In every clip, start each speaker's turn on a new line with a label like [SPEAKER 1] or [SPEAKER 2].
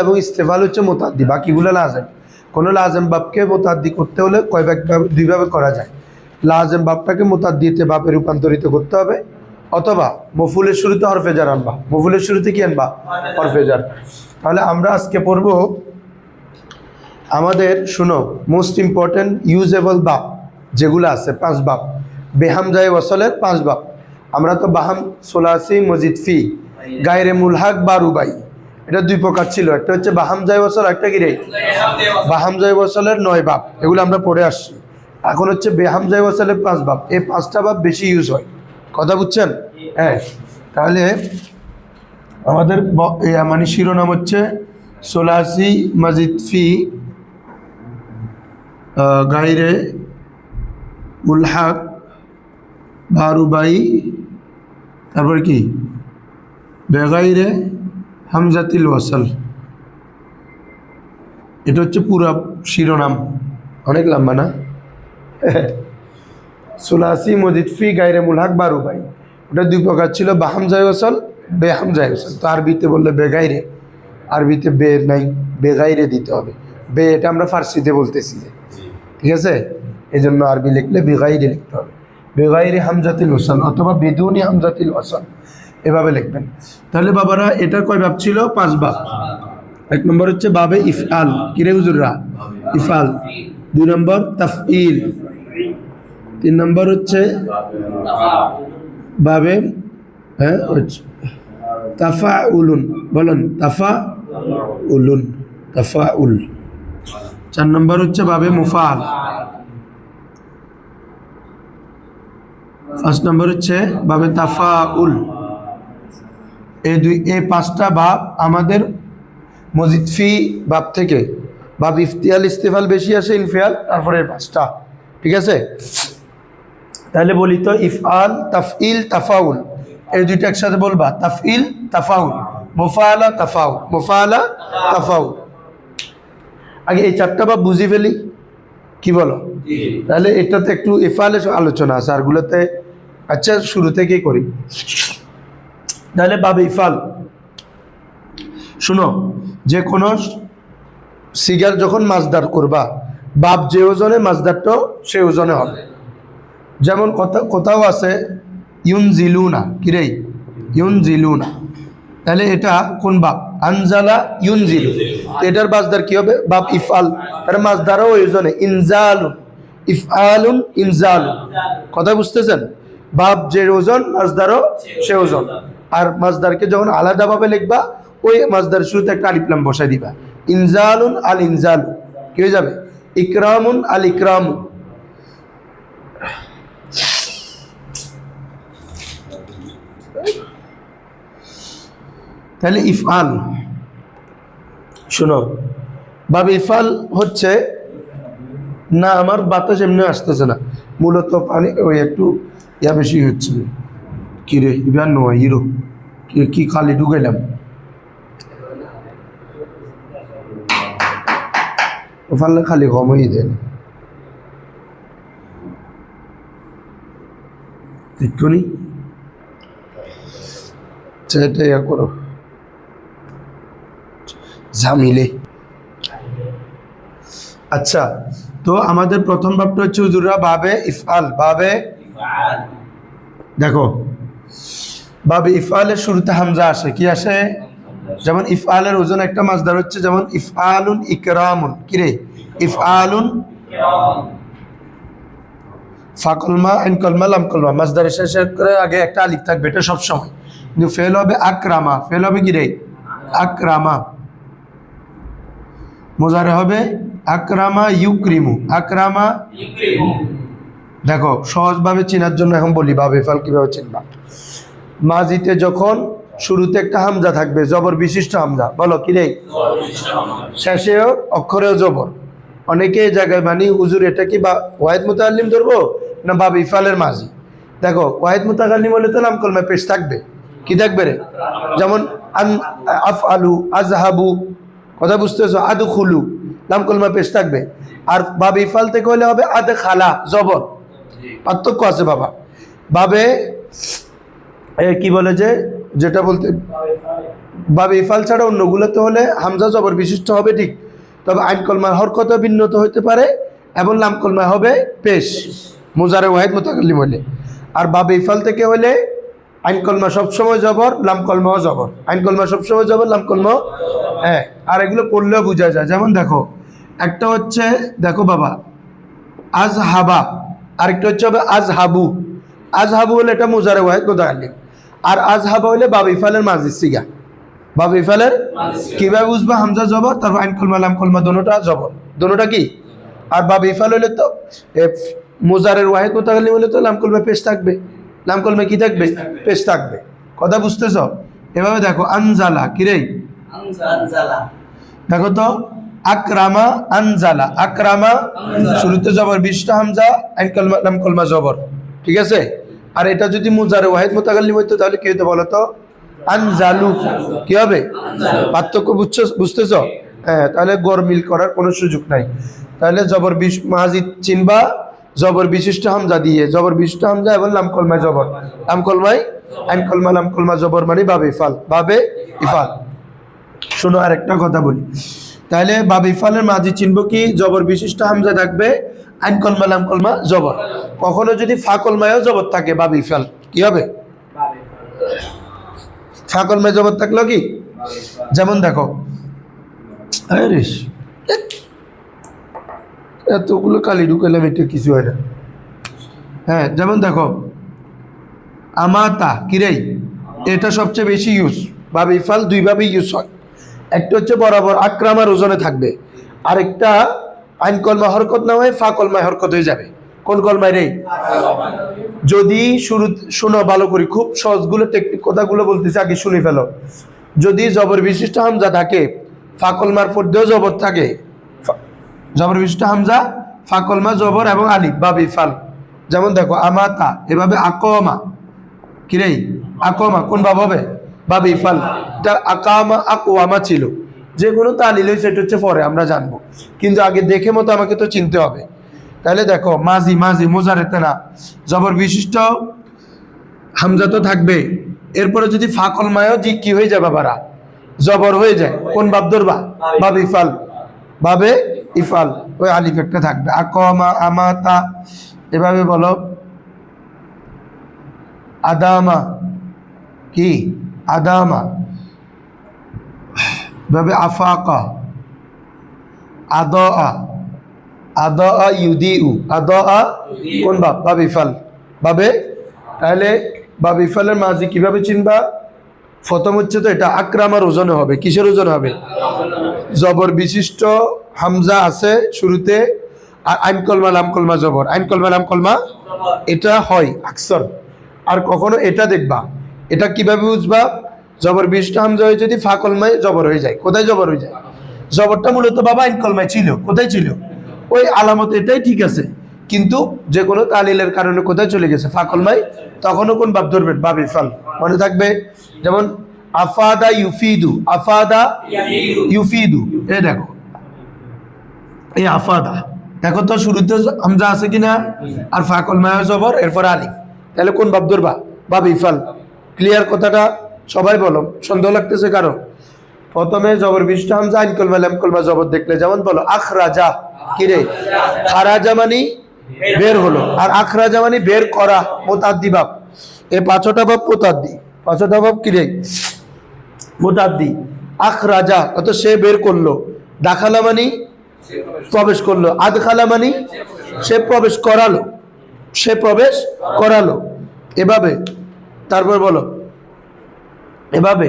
[SPEAKER 1] এবং ইস্তেফাল হচ্ছে মুতাদ্দি, বাকিগুলো লাজেম। কোনো লাজেম বাবকে মুতাদ্দি করতে হলে দুইভাবে করা যায়। লাজেম বাবটাকে মুতাদ্দিতে বাপে রূপান্তরিত করতে হবে, অথবা মফুলের শুরুতে হরফে জার আনবা। মফুলের শুরুতে কি আনবা? হরফে জার। তাহলে আমরা আজকে পড়ব আমাদের, শুনো, মোস্ট ইম্পর্টেন্ট ইউজেবল বাব যেগুলো আছে, 5 বাব, বেহামজায়ে ওয়াসলের 5 বাব। আমরা তো বাহাম, সোলাসি, মজিদ, ফি, গায়রে মুলহাক বা রুবাই, এটা 2 প্রকার ছিল। একটা হচ্ছে বাহামজায়ে ওয়াসল, একটা কি রে? বাহামজায়ে ওয়াসলের 9 বাব, এগুলো আমরা পড়ে আসছি। এখন হচ্ছে বেহামজায়ে ওয়াসলের 5 বাব। এই 5টা বাব বেশি ইউজ হয়, কথা বুঝছেন? হ্যাঁ। তাহলে আমাদের মানে শিরোনাম হচ্ছে সোলাসি, মজিদ, ফি, গায়রে মুলহাক বা রুবাই, তারপর কি বেগাইরে হামজাতিল ওয়াসল। এটা হচ্ছে পুরা শিরোনাম, অনেক লম্বা না? সুলাসি, মজিদ, ফি, গায়রে মুলহাক বা রুবাই, ওটা 2 প্রকার ছিল, বাহামজায়ে ওয়াসল, বেহামজায়ে ওয়াসল। তো আরবিতে বললে বেগাইরে, আরবিতে বে নাই, বেগাইরে দিতে হবে। বে এটা আমরা ফার্সিতে বলতেছি, ঠিক আছে? এই জন্য আরবি লিখলে বেগাইরে লিখতে হবে, বেগাইরে হামজাতিল ওয়াসল অথবা বেদুনি হামজাতিল ওয়াসল, এভাবে লিখবেন। তাহলে বাবারা এটার কয় বাব ছিল? 5 বাব। 1 নম্বর হচ্ছে বাবে ইফআল, কিরে হুজুররা? ইফআল। 2 নম্বর তাফঈল। 3 নম্বর হচ্ছে বাবে তাফাউলুন, বলেন তাফাউলুন, তাফাউল। 4 নম্বর হচ্ছে বাবে মুফআল। 5 নম্বর হচ্ছে বাবে তাফাউল। এই 5টা বাব আমাদের মজিদ ফি বাব থেকে, বাব ইফতিয়াল ইস্তেফাল বেশি আসে, ইনফিয়াল, তারপরে 5টা, ঠিক আছে? তাহলে বলি তো, ইফআল, তাফঈল, তাফাউল, এই 2টা একসাথে বলবা, তাফঈল, তাফাউল, মুফাআলা, তাফাউল, মুফাআলা, তাফাউল। আগে এই 4টা বাব বুঝি ফেলি, কি বলো? তাহলে এটাতে একটু ইফআলের আলোচনা আছে, আরগুলোতে আচ্ছা শুরু থেকেই করি। তাহলে বাবে ইফআল, শুনো, যে কোনো সিগার যখন মাজদার করবা, বাপ যে ওজনে মাজদারটাও সে ওজনে হবে। যেমন কোথাও আছে ইউনজিলুনা, কিরে ইউনজিলুনা, তাহলে এটা কোন বাপ? আনজালা ইউনজিলু, এটার মাজদার কি হবে? বাপ ইফআল, তার মাজদারও ওই ওজনে, ইনজালুন, ইফআলুন, ইনজালুন, কথা বুঝতেছেন? বাপ যে ওজন, মাজদারও সে ওজন। আর মাজদারকে যখন আলাদাভাবে লিখবা, ওই মাজদার শুরুতে একটা আলিফ লাম বসাই দিবা, ইনজালুন আল ইনজালু, কি হয়ে যাবে? ইকরামুন আল ইকরামু। তাহলে ইফআল, শুনো, বাবে ইফআল হচ্ছে না, আমার বাতাস এমনি আসতেছে না, মূলত পানি ওই একটু বেশি হচ্ছে। কি রে ইবান নয় হিরো, কি খালি ঢুকাইলাম, ফাললে খালি কম হয়ে দেন, এক্ষুনি সেটা ইয়া করো, ঝামিলে। আচ্ছা, তো আমাদের প্রথম বাবটা হচ্ছে হুজুররা বাবে ইফআল। বাবে দেখো, বাবে ইফআলের শুরুতে হামজা আসে, কি আসে? যেমন ইফআলের ওজন একটা মাজদার হচ্ছে, যেমন ইফআলুন ইকরামুন, কিরে ইফআলুন, ফাকলমা আইন কলমা লাম কলমা, মাজদারের শেষে করে আগে একটা আলিফ থাকবে, এটা সবসময়। কিন্তু ফেল হবে আকরামা, ফেল হবে কিরে আকরামা। মুজারে হবে আকরামা ইউক্রিমু, আকরামা ইউক্রিমু। দেখো সহজভাবে চেনার জন্য এখন বলি বাবে ইফআল কিভাবে চিনবা। মাজিতে যখন শুরুতে একটা হামজা থাকবে, জবর বিশিষ্ট হামজা, বলো কি রে? শেষেও অক্ষরেও জবর। অনেকে এই জায়গায় মানে হুজুর এটা কি বা ওয়াহিদ মুতাকাল্লিম ধরবো না বাবে ইফআলের মাজি? দেখো ওয়াহিদ মুতাকাল্লিম হলে তো লাম কলমা পেশ থাকবে, কি থাকবে রে? যেমন আফআলু, আযহাবু, কথা বুঝতেছো? আদখুলু, লাম কলমা পেশ থাকবে। আর বাবে ইফআল থেকে হলে হবে আদখালা, জবর। পার্থক্য আছে বাবা। বাবে কি বলে যে, যেটা বলতে বাবে ইফাল ছাড়া অন্যগুলোতে হলে হামজা জবর বিশিষ্ট হবে ঠিক, তবে আইন কলমায় হরকত ভিন্নত হতে পারে এবং লাম কলমায় হবে পেশ মুজারে ওয়াহিদ মুতাকাল্লিম হলে। আর বাবে ইফাল থেকে হলে আইন কলমা সবসময় জবর, লাম কলমাও জবর, আইন কলমা সবসময় জবর, লাম কলমাও। হ্যাঁ, আর এগুলো পড়লেও বোঝা যায়। যেমন দেখো, একটা হচ্ছে দেখো বাবা আজ হাবা, আরেকটা হচ্ছে হবে আজ হাবু। আজ হাবু হলে এটা মুজারে ওয়াহিদ মুতাকাল্লিম, আর আজ হাবা হলে বাবে ইফালের মাঝি সিগা। বাবে ইফালের কিভাবে বুঝবা? হামজা জবর, তারপর আইন কলমা লাম কলমা দোনোটা জবর, দোনোটা কি। আর বাবে ইফাল হলে তো মুজারের ওয়াহিদ মুতাকাল্লিম হলে তো লাম কলমা পেশ থাকবে, লাম কলমা কি থাকবে? পেশ থাকবে। কথা বুঝতেছ? এভাবে দেখো আনজালা কিরে, দেখো তো আকরামা আনজালা, আকরামা শুরুতে জবর বিশটা হামজা, আইন কলমা লাম কলমা জবর, ঠিক আছে। আর এটা যদি মুজারে ওয়াহিদ মুতাকাল্লিম হইতো তাহলে কি হতো বলো তো? আনজালু। কি হবে? পার্থক্য বুঝতেছ? হ্যাঁ, তাহলে গরমিল করার কোনো সুযোগ নাই। তাহলে জবর বিশ মাজিদ চিনবা জবর বিশিষ্ট হামজা দিয়ে, জবর বিশিষ্ট হামজা এবং লাম কলমায় জবর, লাম কলমায় আইন কলমা লাম কলমা জবর মানে বাবে ইফাল, বাবে ইফাল। শোনো আরেকটা কথা বলি, তাহলে বাবে ইফালের মাঝি চিনব কি? জবর বিশিষ্ট হামজা থাকবে, আইন কলমা লাম কলমা জবর। কখনো যদি ফা কলমায়ও জবর থাকে বাবে ইফাল কি হবে? ফা কলমায় জবর থাকলো কি? যেমন দেখো, আরে এতগুলো কালি ঢুকালাম, এটা কিছু হয় না। হ্যাঁ, যেমন দেখো আমাতা কিরেই, এটা সবচেয়ে বেশি ইউজ, বাবে ইফাল দুইভাবে ইউজ হয়। একটা হচ্ছে বরাবর আকরামার ওজনে থাকবে, আরেকটা আইন কলমা হরকত না হয় ফা কলমায় হরকত হয়ে যাবে। কোন কলমায় রে? যদি শুরু শোনো ভালো করি, খুব সহজগুলো টেকনিক কথাগুলো বলতেছি, আগে শুনে ফেলো। যদি জবর বিশিষ্ট হামজা থাকে, ফা কলমার পর্যায়েও জবর থাকে, জবর বিশিষ্ট হামজা, ফা কলমা জবর এবং আলিফ বাবে ইফাল। যেমন দেখো আমাতা, এভাবে আকমা কিরে, আকমা কোন ভাব হবে? বাবে ইফাল। এটা আকামা আকওয়ামা ছিল, যে কোনো তালিল হয়েছে, এটা হচ্ছে পরে আমরা জানবো, কিন্তু আগে দেখে মতো আমাকে তো চিনতে হবে। তাহলে দেখো মাজি, মাজি মুজারেতে না, জবর বিশিষ্ট হামজা তো থাকবে, এরপরে যদি ফা কলমায়ও জি কি হয়ে যায় বাবারা? জবর হয়ে যায়। কোন বাব ধরবা? বাবে ইফাল, বাবে ইফাল। ওই আলিফ একটা থাকবে। আকমা আমাতা, এভাবে বলো আদামা কি? আদামা। ভাবে আফাকা, আদা, আদা ইউদিউ, আদা কোন বাব? বাবে ইফাল, বাবে। তাহলে বাবে ইফালের মাঝি কিভাবে চিনবা? প্রথম হচ্ছে তো এটা আকরামার ওজনে হবে। কিসের ওজনে হবে? জবর বিশিষ্ট হামজা আছে শুরুতে, আর আইন কলমা লাম কলমা জবর, আইন কলমা লাম কলমা, এটা হয় আকসর। আর কখনো এটা দেখবা, এটা কিভাবে বুঝবা? জবর বিশিষ্ট হামজা হয়ে যদি ফা কলমায় জবর হয়ে যায়। কোথায় জবর হয়ে যায়? জবরটা মূলত বাবা আইন কলমায় ছিল, কোথায় ছিল? ওই আলামত এটাই ঠিক আছে, কিন্তু যে কোনো তালিলের কারণে কোথায় চলে গেছে? ফা কলমায়। তখনও কোন বাব ধরবেন? বাবে ইফাল মনে থাকবে। যেমন আফাদা ইউফিদু, আফাদা ইউফিদু, এই দেখো এই আফাদা, দেখো তো শুরুতে হামজা আছে কিনা, আর ফা কলমায় জবর, এরপর আলিফ, তাহলে কোন বাব ধরবা? বাবে ইফাল। ক্লিয়ার কথাটা? সবাই বলো, সন্দেহ লাগতেছে কারো? প্রথমে জবর বিশিষ্ট হামজা, আইন কলমা লাম কলমা জবর দেখলে, যেমন বলো আখরাজা কিরে, খারাজা মানে বের হলো, আর আখরাজা মানে বের করা, মুতাদ্দি বাব। এই পাঁচটা বাব মুতাদ্দি, পাঁচটা বাব কিরে মুতাদ্দি। আখরাজা অত সে বের করলো, দাখালা মানে প্রবেশ করলো, আদখালা মানে সে প্রবেশ করালো, সে প্রবেশ করালো। এভাবে তারপর বলো এভাবে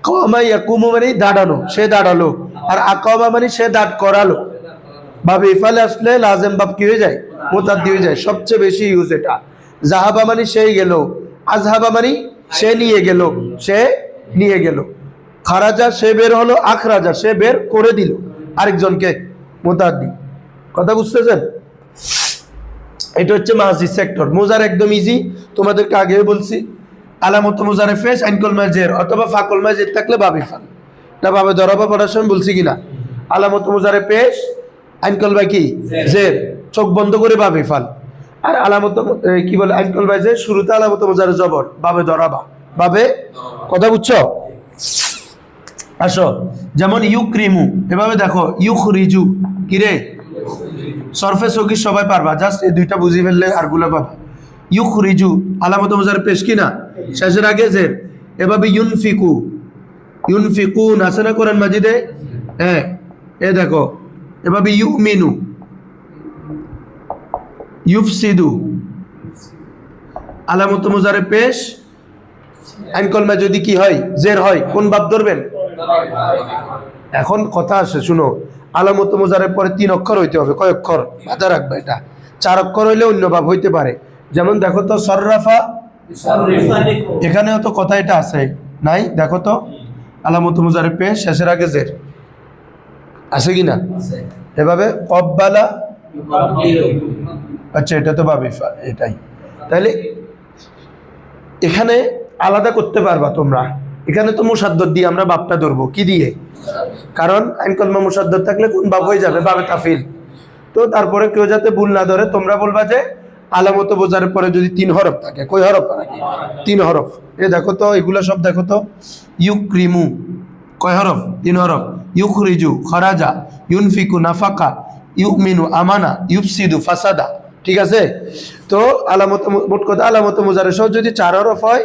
[SPEAKER 1] কামা ইয়াকুমু মানে দাঁড়ানো, সে দাঁড়ালো, আর আকামা মানে সে দাঁড় করালো। বাবে ইফালে আসলে লাজেম বাব কি হয়ে যায়? মুতাদ্দি হয়ে যায়। সবচেয়ে বেশি ইউজ এটা। জাহাবা মানে সেই গেল, আজহাবা মানে সে নিয়ে গেল, সে নিয়ে গেল। খারাজা সে বের হলো, আখরাজা সে বের করে দিল আরেকজনকে, মুতাদ্দি। কথা বুঝতেছেন? এটা হচ্ছে মাজি সেক্টর। মুজার একদম ইজি, তোমাদেরকে আগেই বলছি। আলামত মুজারে ফেস, আইন কলমায় জের অথবা ফা কলমায় জের থাকলে বাবে ইফাল। এটা বাবে ধরাবা পড়ার সময় বলছি কিনা? আলামত মুজারে পেশ, আইন কলমায় কি জের, চোখ বন্ধ করে বাবে ইফাল। আর আলামত কি বলে? আইন কলমায় জের, শুরুতে আলামত মুজারে জবর, বাবে ধরাবা, বাবে। কথা বুঝছো? আসো, যেমন ইউক্রিমু, এভাবে দেখো ইউখরিজু, কিরে সরফে সকির সবাই পারবা, জাস্ট এই দুইটা বুঝি ফেললে আরগুলো পাবা। ইউখরিজু আলামত মুজারে পেশ কিনা, শেষের আগে জের। এভাবে ইউনফিকু, ইউনফিকুন আছে না কোরআন মাজিদে, হ্যাঁ এ দেখো এভাবে ইউমিনু, ইউফসিদু আলামত মুজারে পেশ আইন কলমা যদি কি হয়, জের হয়, কোন বাপ ধরবেন? এখন কথা আসে শুনো, আলামত মুজারের পরে 3 অক্ষর হইতে হবে, কয় অক্ষর মাথায় রাখবে, এটা 4 অক্ষর হইলে অন্য ভাব হইতে পারে। যেমন দেখো তো সররাফা, এখানেও তো কথা এটা আছে নাই, দেখো তো আলামত মুজারে পেশ শেষের আগে জের আছে কিনা, এভাবে কব্বালা, আচ্ছা এটা তো ভাবি এটাই। তাহলে এখানে আলাদা করতে পারবা তোমরা, এখানে তো মুসাদ্দর দিয়ে আমরা বাপটা ধরবো, কি দিয়ে? কারণ আইন কলমা মুসাদ্দর থাকলে কোন বাপ হয়ে যাবে, বাবে তাফিল। তো তারপরে কেউ যাতে ভুল না ধরে, তোমরা বলবা যে আলামত বোঝার পরে যদি 3 হরফ থাকে, কয় হরফ? 3 হরফ। এ দেখো তো এগুলো সব দেখো তো, ইউক্রিমু কয় হরফ? 3 হরফ। ইউখরিজু খরাজা, ইউনফিকু নাফাকা, ইউমিনু আমানা, ইউফসিদু ফাসাদা, ঠিক আছে? তো আলামত, মোট কথা আলামত মুজারে সহ যদি 4 হরফ হয়,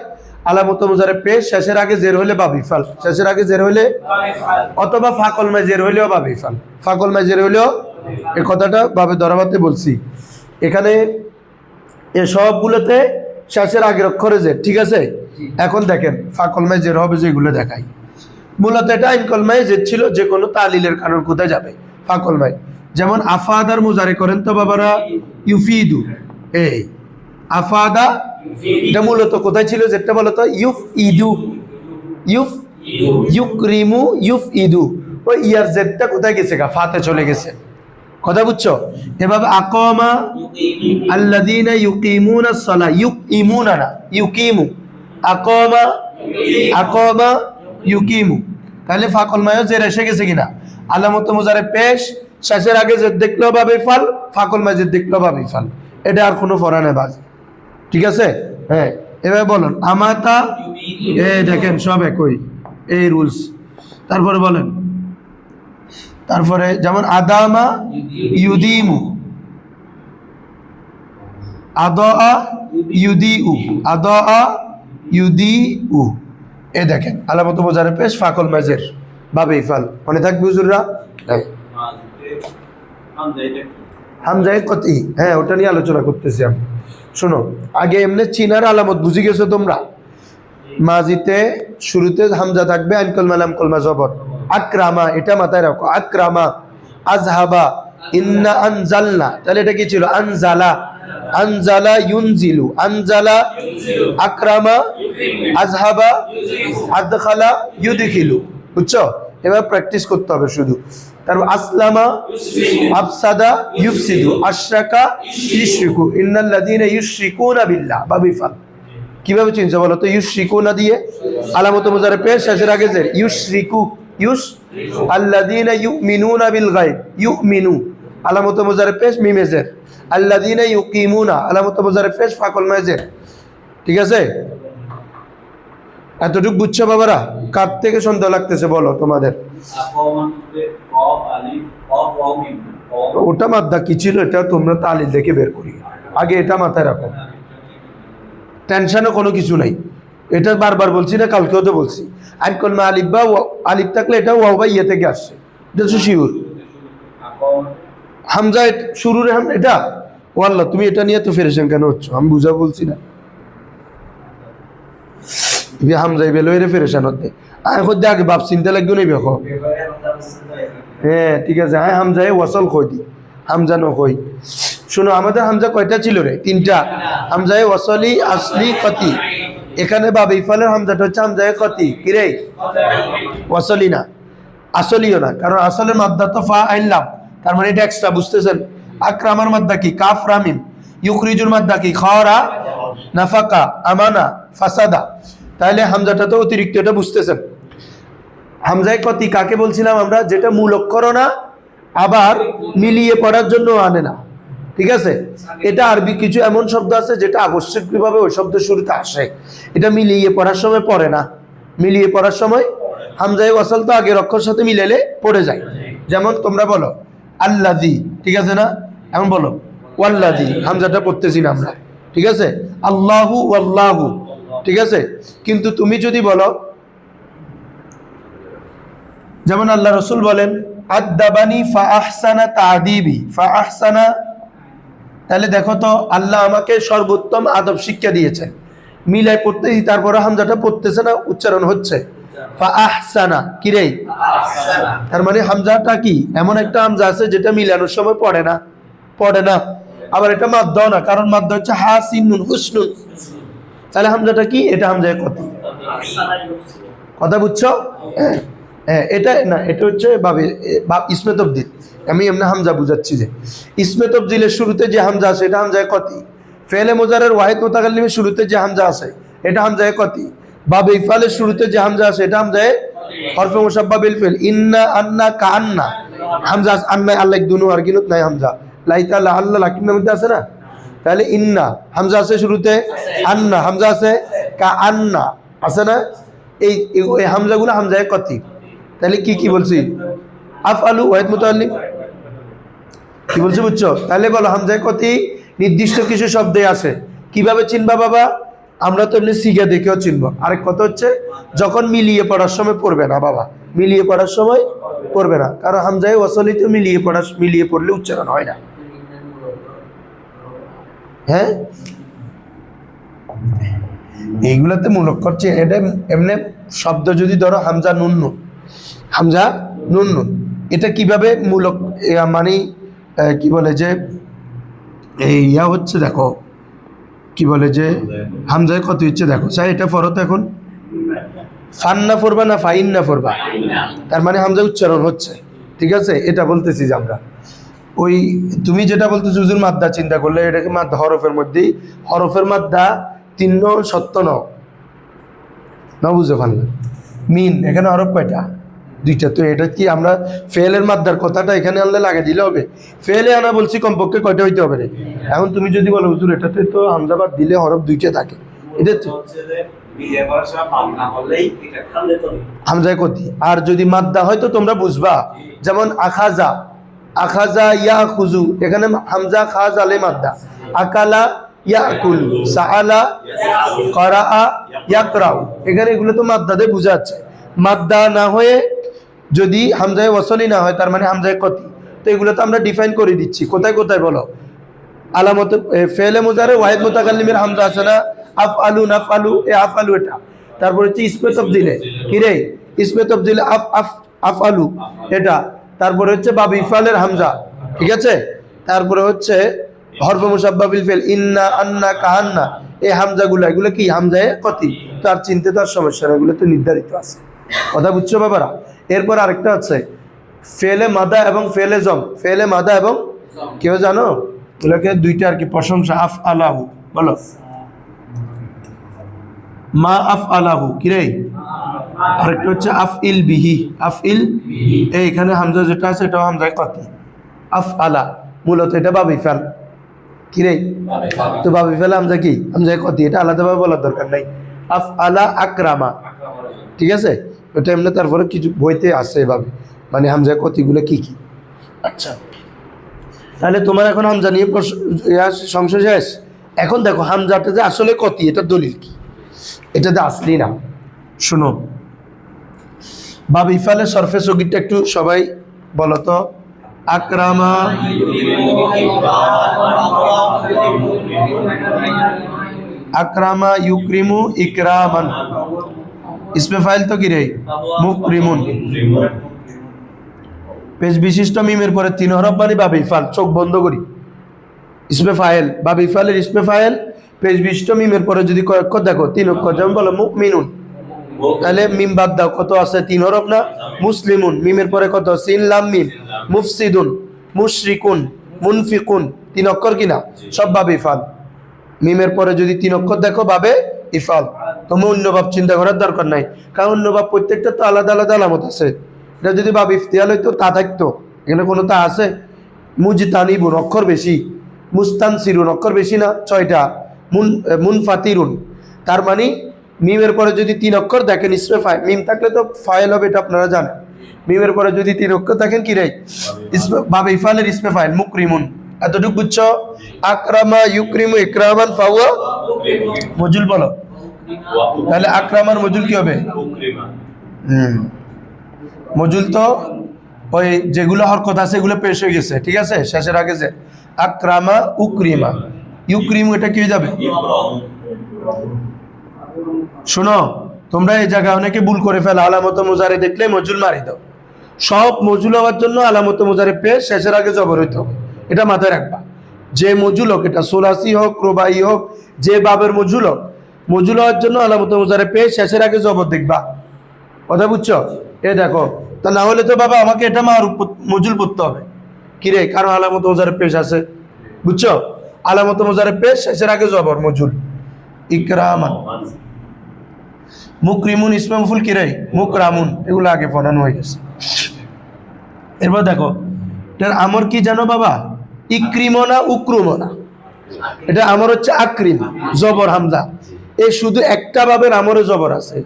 [SPEAKER 1] আলামত মুজারে পেশ শেষের আগে জের হইলে বা বিফাল, শেষের আগে জের হইলে, অথবা ফাকল মে জের হইলেও বা বিফাল, ফাকল মে জের হইলেও, এই কথাটা ভাবে ধরাবাতে বলছি। এখানে এ সবগুলোতে শেষের আগের অক্ষরে জের, ঠিক আছে? এখন দেখেন ফাকল মে জের হবে যেগুলো দেখাই, মূলত এটা আইন কলমায় জের ছিল, যে কোনো তালিলের কারণ কোথায় যাবে, ফাকল মায়। যেমন আফাদার মুজারে করেন তো বাবারা, ইউফিদু, এই আফাদা, এটা মূলত কোথায় ছিল যেটা বলতো, ইউফ ইদু, ইউফ ইউক্রিমু, ইউফ ইদু, ওই ইয়ার জেডটা কোথায় গেছে গা, ফাতে চলে গেছে, কথা বুঝছো? এভাবে আকামা আল্লাযীনা ইউকিমুনাস সালাহ, ইউকিমুনা না ইউকিমু, আকামা, আকামা ইউকিমু, তাহলে ফাকল মায়ও জের এসে গেছে কিনা। আলামত মুজারে পেশ শেষের আগে জের দেখলেও বা বিফাল, ফাকল মায় জের দেখলেও বা বিফাল, এটা আর কোনো ফরা নেই বাজ, ঠিক আছে? হ্যাঁ এভাবে বলেন আমাতা, এ দেখেন সব একই এই রুলস। তারপরে বলেন, তারপরে যেমন আদামা ইউদিমু, আদা ইউদিউ, আদা ইউদিউ, এ দেখেন আলামত মুজারে পেশ ফাকল মাজের বাবে ইফাল, মনে থাকবে হুজুররা? হামজায়ে কতি, হ্যাঁ ওটা নিয়ে আলোচনা করতেছি আমি। শোনো, আগে এমনি চিনার আলামত বুঝে গেছো তোমরা, মাজিতে শুরুতে হামজা থাকবে, আইন কলমা লাম কলমা জবর। আকরামা, এটা মাথায় রাখো, আকরামা, আযহাবা, ইন্না আনজালনা, তাহলে এটা কি ছিল? আনজালা, আনজালা ইউনজিলু, আনজালা, আকরামা, আযহাবা, আদখালা, ইউদখিলু, বুঝছো? এবার প্র্যাকটিস করতে হবে শুধু। তারপর আসলামা, আফসাদা, ইউফসিদু, আশরাকা, ইউশরিকু, ইন্নাল্লাযীনা ইউশরিকুনা বিল্লাহ, বাবিফাল। কিভাবে চিনছো বলো তো? ইউশরিকুনা দিয়ে আলামত মুজারে পেশ শেষের আগে জের, ইউশরিকু, ইউশ আল্লাযীনা ইউমিনুনা বিল গায়ব, ইউমিনু আলামত মুজারে পেশ মিমে জের, আল্লাযীনা ইউকিমুনা আলামত মুজারে পেশ ফাকল মে জের, ঠিক আছে? এতটুকু বুঝছো বাবারা? কার থেকে সন্দেহ লাগতেছে বলো তোমাদের? ওটা মাদ্দা কি ছিল, এটা তোমরা তালিল দেখে বের করি, আগে এটা মাথায় রাখো, টেনশনও কোনো কিছু নাই। এটা বারবার বলছি না, কালকেও তো বলছি, আইন কলমা আলিফ বা আলিফ থাকলে এটা ওয়াও বা ইয়ে থেকে আসছে, এটা হচ্ছে শিউর। হামজা শুরুরে এটা, ও আল্লাহ তুমি এটা নিয়ে তো ফেরেছেন কেন হচ্ছ, আমি বুঝা বলছি না, হামজাই বেলোয়েরে ফেরেশান হতে এখন আগে বাপ চিন্তা লাগবে নেই বেখো, হ্যাঁ ঠিক আছে, হ্যাঁ হামজায় ওয়াসল কই দি, হামজা ন কই। শোনো, আমাদের হামজা কয়টা ছিল রে? 3টা। হামজায় ওয়াসলি, আসলি, কতি। এখানে বাবা ইফালের হামজাটা হচ্ছে হামজায় কতি, কি রে? ওয়াসলি না, আসলিও না, কারণ আসলের মাদ্দা তো ফা আইনলাম, তার মানে এটা এক্সট্রা, বুঝতেছেন? আকরামার মাদ্দা কি? কাফ রামিম। ইউখরিজুর মাদ্দা কি? খারা, নাফাকা, আমানা, ফাসাদা। তাহলে হামজাটা তো অতিরিক্ত, এটা বুঝতেছেন? হামজায় কতি কাকে বলছিলাম আমরা? যেটা মূল অক্ষর না, আবার মিলিয়ে পড়ার জন্য আনে না, ঠিক আছে? এটা আরবি কিছু এমন শব্দ আছে যেটা আবশ্যিকভাবে ওই শব্দের শুরুতে আসে, এটা মিলিয়ে পড়ার সময় পড়ে না, মিলিয়ে পড়ার সময় হামজায়ে ওয়াসাল তো আগের অক্ষর সাথে মিলাইলে পড়ে যায়। যেমন তোমরা বলো আল্লাযী, ঠিক আছে না? এখন বলো ওয়াল্লাযী, হামজাটা পড়তেছি না আমরা, ঠিক আছে? আল্লাহু ওয়াল্লাহু, ঠিক আছে? কিন্তু তুমি যদি বলো, যেমন আল্লাহ রসুল বলেন আদাবানি ফা আহসানা তাদিবি, ফা আহসানা, তাহলে দেখো তো আল্লাহ আমাকে সর্বোত্তম আদব শিক্ষা দিয়েছেন, মিলাই পড়তেছি, তারপরে হামজাটা পড়তেছে না, উচ্চারণ হচ্ছে ফা আহসানা, কি রে? তার মানে হামজাটা কি এমন একটা হামজা আছে যেটা মিলানোর সময় পড়ে না, পড়ে না। আবার এটা মাদ্দাও না, কারণ মাদ্দা হচ্ছে হাসিনুন হুসনুন। তাহলে হামজাটা কি? এটা হামজায়ে কতি। কথা বুঝছো? হ্যাঁ, এটা না, এটা হচ্ছে ইসমে তবদিল। আমি এমনি হামজা বুঝাচ্ছি যে ইসমে তবদিলের শুরুতে যে হামজা আছে এটা হামজায়ে কতি। ফেলে মুজারের ওয়াহিদ মুতাকাল্লিমের শুরুতে যে হামজা আছে এটা হামজায়ে কতি। বাবে ইফালের শুরুতে যে হামজা আছে এটা হামজায়ে হরফে মুশাব্বা বিল ফিল। ইন্না আন্না কান্না, হামজা আন্না আল্লাহ দুনু আর গিনুত নাই হামজা, লাইতা লা আল্লাহ লাকিনের মধ্যে আছে না? তাহলে ইন্না হামজা আছে শুরুতে, আন্না হামজা আছে, কা আন্না আছে না? এই হামজাগুলো হামজায়ে কতি। তাহলে কি বলছি? আফআলু ওয়াহিদ মুতাকাল্লিম, কি বলছি বুঝছো? তাহলে বলো হামজায়ে কতি নির্দিষ্ট কিছু শব্দে আসে। কিভাবে চিনবা বাবা? আমরা তো এমনি সিগা দেখেও চিনবো। আরেক কথা হচ্ছে যখন মিলিয়ে পড়ার সময় পড়বে না বাবা, মিলিয়ে পড়ার সময় পড়বে না, কারণ হামজায়ে ওয়াসলিতে মিলিয়ে পড়লে উচ্চারণ হয় না। হ্যাঁ, এইগুলাতে মূলক করছে। এটা এমনি শব্দ যদি ধরো হামজা নুন নুন, হামজা নুন নুন, এটা কিভাবে মূলক মানে কি বলে যে এই ইয়া হচ্ছে, দেখো কি বলে যে হামজায়ে কত হচ্ছে দেখো। চাই এটা ফরত এখন ফান্না ফরবা না ফাইন্না ফরবা, তার মানে হামজা উচ্চারণ হচ্ছে, ঠিক আছে? এটা বলতেছি যে আমরা ওই তুমি যেটা বলতেছো হুজুর মাদ্দা চিন্তা করলে এটাকে মাদ্দা হরফের মধ্যেই, হরফের মাদ্দা 3 সত্য ন বুঝে পারলাম। মিন এখানে হরফ কয়টা? 2টা। তো এটা কি আমরা ফেলের মাদ্দার কথাটা এখানে আনলে লাগে দিলে হবে? ফেলে আনা বলছি কমপক্ষে কয়টা হইতে হবে রে? এখন তুমি যদি বলো হুজুর এটাতে তো হামজা বাদ দিলে হরফ 2টা থাকে, এটা হামজায়ে কতি। আর যদি মাদ্দা হয় তো তোমরা বুঝবা, যেমন আখাজা, আখাজা ইয়া খুজু, এখানে হামজা খাজ আলে মাদ্দা, আকালা ইয়াকুলু, সাআলা করাআ ইয়াকরাউ, এখানে এগুলো তো মাদ্দা দিয়ে বোঝা যাচ্ছে। মাদ্দা না হয়ে যদি হামজায়ে ওয়াসলি না হয় তার মানে হামজায়ে কতি। তো এগুলো তো আমরা ডিফাইন করে দিচ্ছি। কোথায় কোথায় বলো? আলামত ফেলে মুজারে ওয়াহিদ মুতাকাল্লিমের হামজা আছে না, আফআলু নাফআলু, আফআলু এটা। তারপর হচ্ছে ইসমে তাবদিলে, কি রে? ইসমে তাবদিলে আফআলু এটা। তারপরে হচ্ছে বাবে ইফালের হামজা, ঠিক আছে? তারপরে হচ্ছে হরফে মুশাব্বা বিল ফিল, ইন্না আন্না কাহান্না, এই হামজাগুলো এগুলো কি হামজায়ে কতি। তার চিনতে তার সমস্যা না, এগুলো তো নির্ধারিত আছে। কথা বুঝছো বাবারা? এরপর আরেকটা আছে ফেলে মাদা এবং ফেলে জম। ফেলে মাদা এবং কেউ জানো এগুলোকে 2টা আর কি প্রশংসা। আফ আলাহু বলো, মা আফ আলাহু, কি রে? আরেকটা হচ্ছে আফ ইল বিহি, আফ ইল, এইখানে হামজা যেটা আছে এটাও হামজায়ে কতি। আফ আলা মূলত এটা বাবে ফেল, কি রে? তো বাবে ফেল হামজা কি? হামজায়ে কতি, এটা আলাদাভাবে বলার দরকার নাই। আফ আলা আকরামা, ঠিক আছে? ওটা এমনি তারপরে কিছু বইতে আসে এভাবে, মানে হামজায়ে কতিগুলো কি কি। আচ্ছা, তাহলে তোমার এখন হামজা নিয়ে সংশয় শেষ। এখন দেখো হামজাটা যে আসলে কতি, এটা দলিল কি? এটাতে আসলি না। শুনো, বাবে ইফালের সরফে সগিরটা একটু সবাই বলো তো। আকরামা, আকরামা ইউক্রিমু ইকরামান, ইসমে ফাইল তো কি রে? মুকরিমুন। পেশ বিশিষ্ট মিমের পরে 3 হরফ মানে বাবে ইফাল, চোখ বন্ধ করি। ইসমে ফাইল, বাবে ইফালের ইসমে ফাইল পেশ বিশিষ্ট মিমের পরে যদি কয়েক দেখো 3 অক্ষর, যেমন বলো মুমিনুন, তাহলে মিম বাদ দাও, কত আছে? 3 হরফ না? মুসলিমুন, মিমের পরে কত? সিন লাম মিম। মুফসিদুন, মুশরিকুন, মুনফিকুন, 3 অক্ষর কিনা? সব বাবে ইফাল। মিমের পরে যদি 3 অক্ষর দেখো বাবে ইফাল। তোমার অন্য ভাব চিন্তা করার দরকার নাই, কারণ অন্য ভাব প্রত্যেকটা তো আলাদা আলাদা আলামত আছে। এটা যদি বাবে ইফতিয়াল হইতো তা থাকতো, এখানে কোনো তা আছে? মুজতানিবুন অক্ষর বেশি, মুস্তানসিরুন অক্ষর বেশি না? 6টা। মুনফাতিরুন, তার মানে মিমের পরে যদি 3 অক্ষর দেখেন ইসমে ফাইল, মিম থাকলে তো ফাইল হবে, এটা আপনারা জানেন। মিমের পরে যদি 3 অক্ষর দেখেন কি রে, ইসমে বাবে ইফালের ইসমে ফাইল মুকরিমুন। এতটুকু বুঝছো? আকরামা ইউকরিমু ইকরামান ফাহুয়া মজুল বলো। তাহলে আকরামার মজুল কি হবে? মজুল তো ওই যেগুলো হরকত আছে এগুলো পেশ হয়ে গেছে, ঠিক আছে, শেষের আগে যে আকরামা উকরিমা ইউকরিমু, এটা কি হয়ে যাবে? শোনো, তোমরা এই জায়গায় অনেকে ভুল করে ফেলো, আলামত মুজারে দেখলে মজুল মারি দাও। সব মজুল হওয়ার জন্য আলামত মুজারে পেশ শেষের আগে জবর হইতে হবে, এটা মাথায় রাখবা। যে মজুল হোক, এটা সোলাসি হোক রুবাই হোক, যে বাবের মজুল হোক, মজুল হওয়ার জন্য আলামত মুজারে পেশ শেষের আগে জবর দেখবা। কথা বুঝছো? এ দেখো, তা না হলে তো বাবা আমাকে এটা মজুল পড়তে হবে কি রে, কারণ আলামত মুজারে পেশ আছে, বুঝছো? আলামত মুজারে পেশ শেষের আগে জবর মজুল। ইকরামান মুকরিমুন ইসমে মফুল কি রে, মুকরামুন, এগুলো আগে পড়ানো হয়ে গেছে। এরপর দেখো এটার আমর কি জানো বাবা? ইক্রিমনা উক্রুমনা। এটা আমর হচ্ছে আকরিম, জবর হামজা। এই শুধু একটা বাবের আমরে জবর আছে,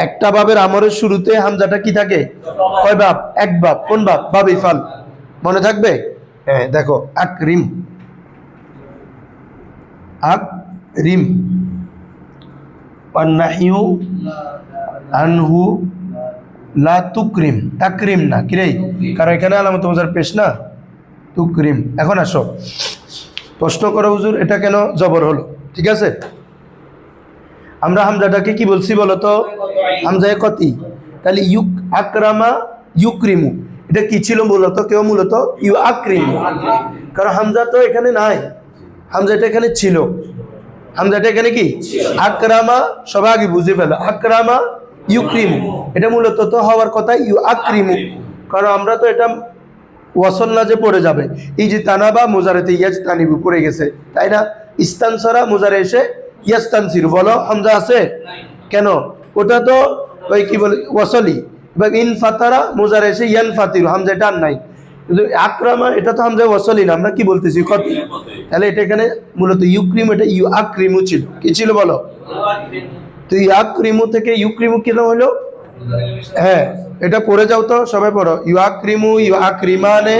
[SPEAKER 1] একটা বাবের আমরের শুরুতে হামজাটা কি থাকে? কয় বাব? এক বাব। কোন বাব? বাব ইফাল, মনে থাকবে? হ্যাঁ দেখো, আকরিম, আকরিম, ওয়ান্নাহিউ আনহু লা তুকরিম, তাকরিম না কি রে, কারণ এখানে আলামত মুজার পেশ না, তুকরিম। এখন আসো, প্রশ্ন করো হুজুর এটা কেন জবর হলো? ঠিক আছে, আমরা হামজাটাকে কি বলছি বলো তো? হামজায়ে কতি। তাহলে ইউক আকরামা ইউকরিমু, এটা কি ছিল মূলত? কেউ মূলত ইউ আকরিমু, কারণ হামজা তো এখানে নাই, হামজাটা এখানে ছিল। হামজাটা এখানে কি? আকরামা, সবাই আগে বুঝে ফেলো, আকরামা ইউকরিমু, এটা মূলত তো হওয়ার কথা ইউ আকরিমু, কারণ আমরা তো এটা ওয়াসল না যে পড়ে যাবে, এই যে তানাবা মুজারেতে ইয়াজ তানিবু পড়ে গেছে, তাই না? ইস্তানসারা মুজারে এসে ইয়াস্তানসিরু, বলো হামজা আছে কেন? ওটা তো ওই কি বলে ওয়াসলি। এবং ইন ফাতারা মুজারে এসে ইয়ান ফাতিরু, হামজা এটা আর নাই। কিন্তু আকরামা এটা তো হামজা ওয়াসলি না, আমরা কি বলতেছি কতি। তাহলে এটা এখানে মূলত ইউক্রিমু, এটা ইউ আকরিমু ছিল। কি ছিল বলো? তো ইউ আকরিমু থেকে ইউক্রিমু কেন হলো? হ্যাঁ, এটা পড়ে যাও তো, সবাই পড়ো। ইউ আকরিমু ইউ আকরিমানে,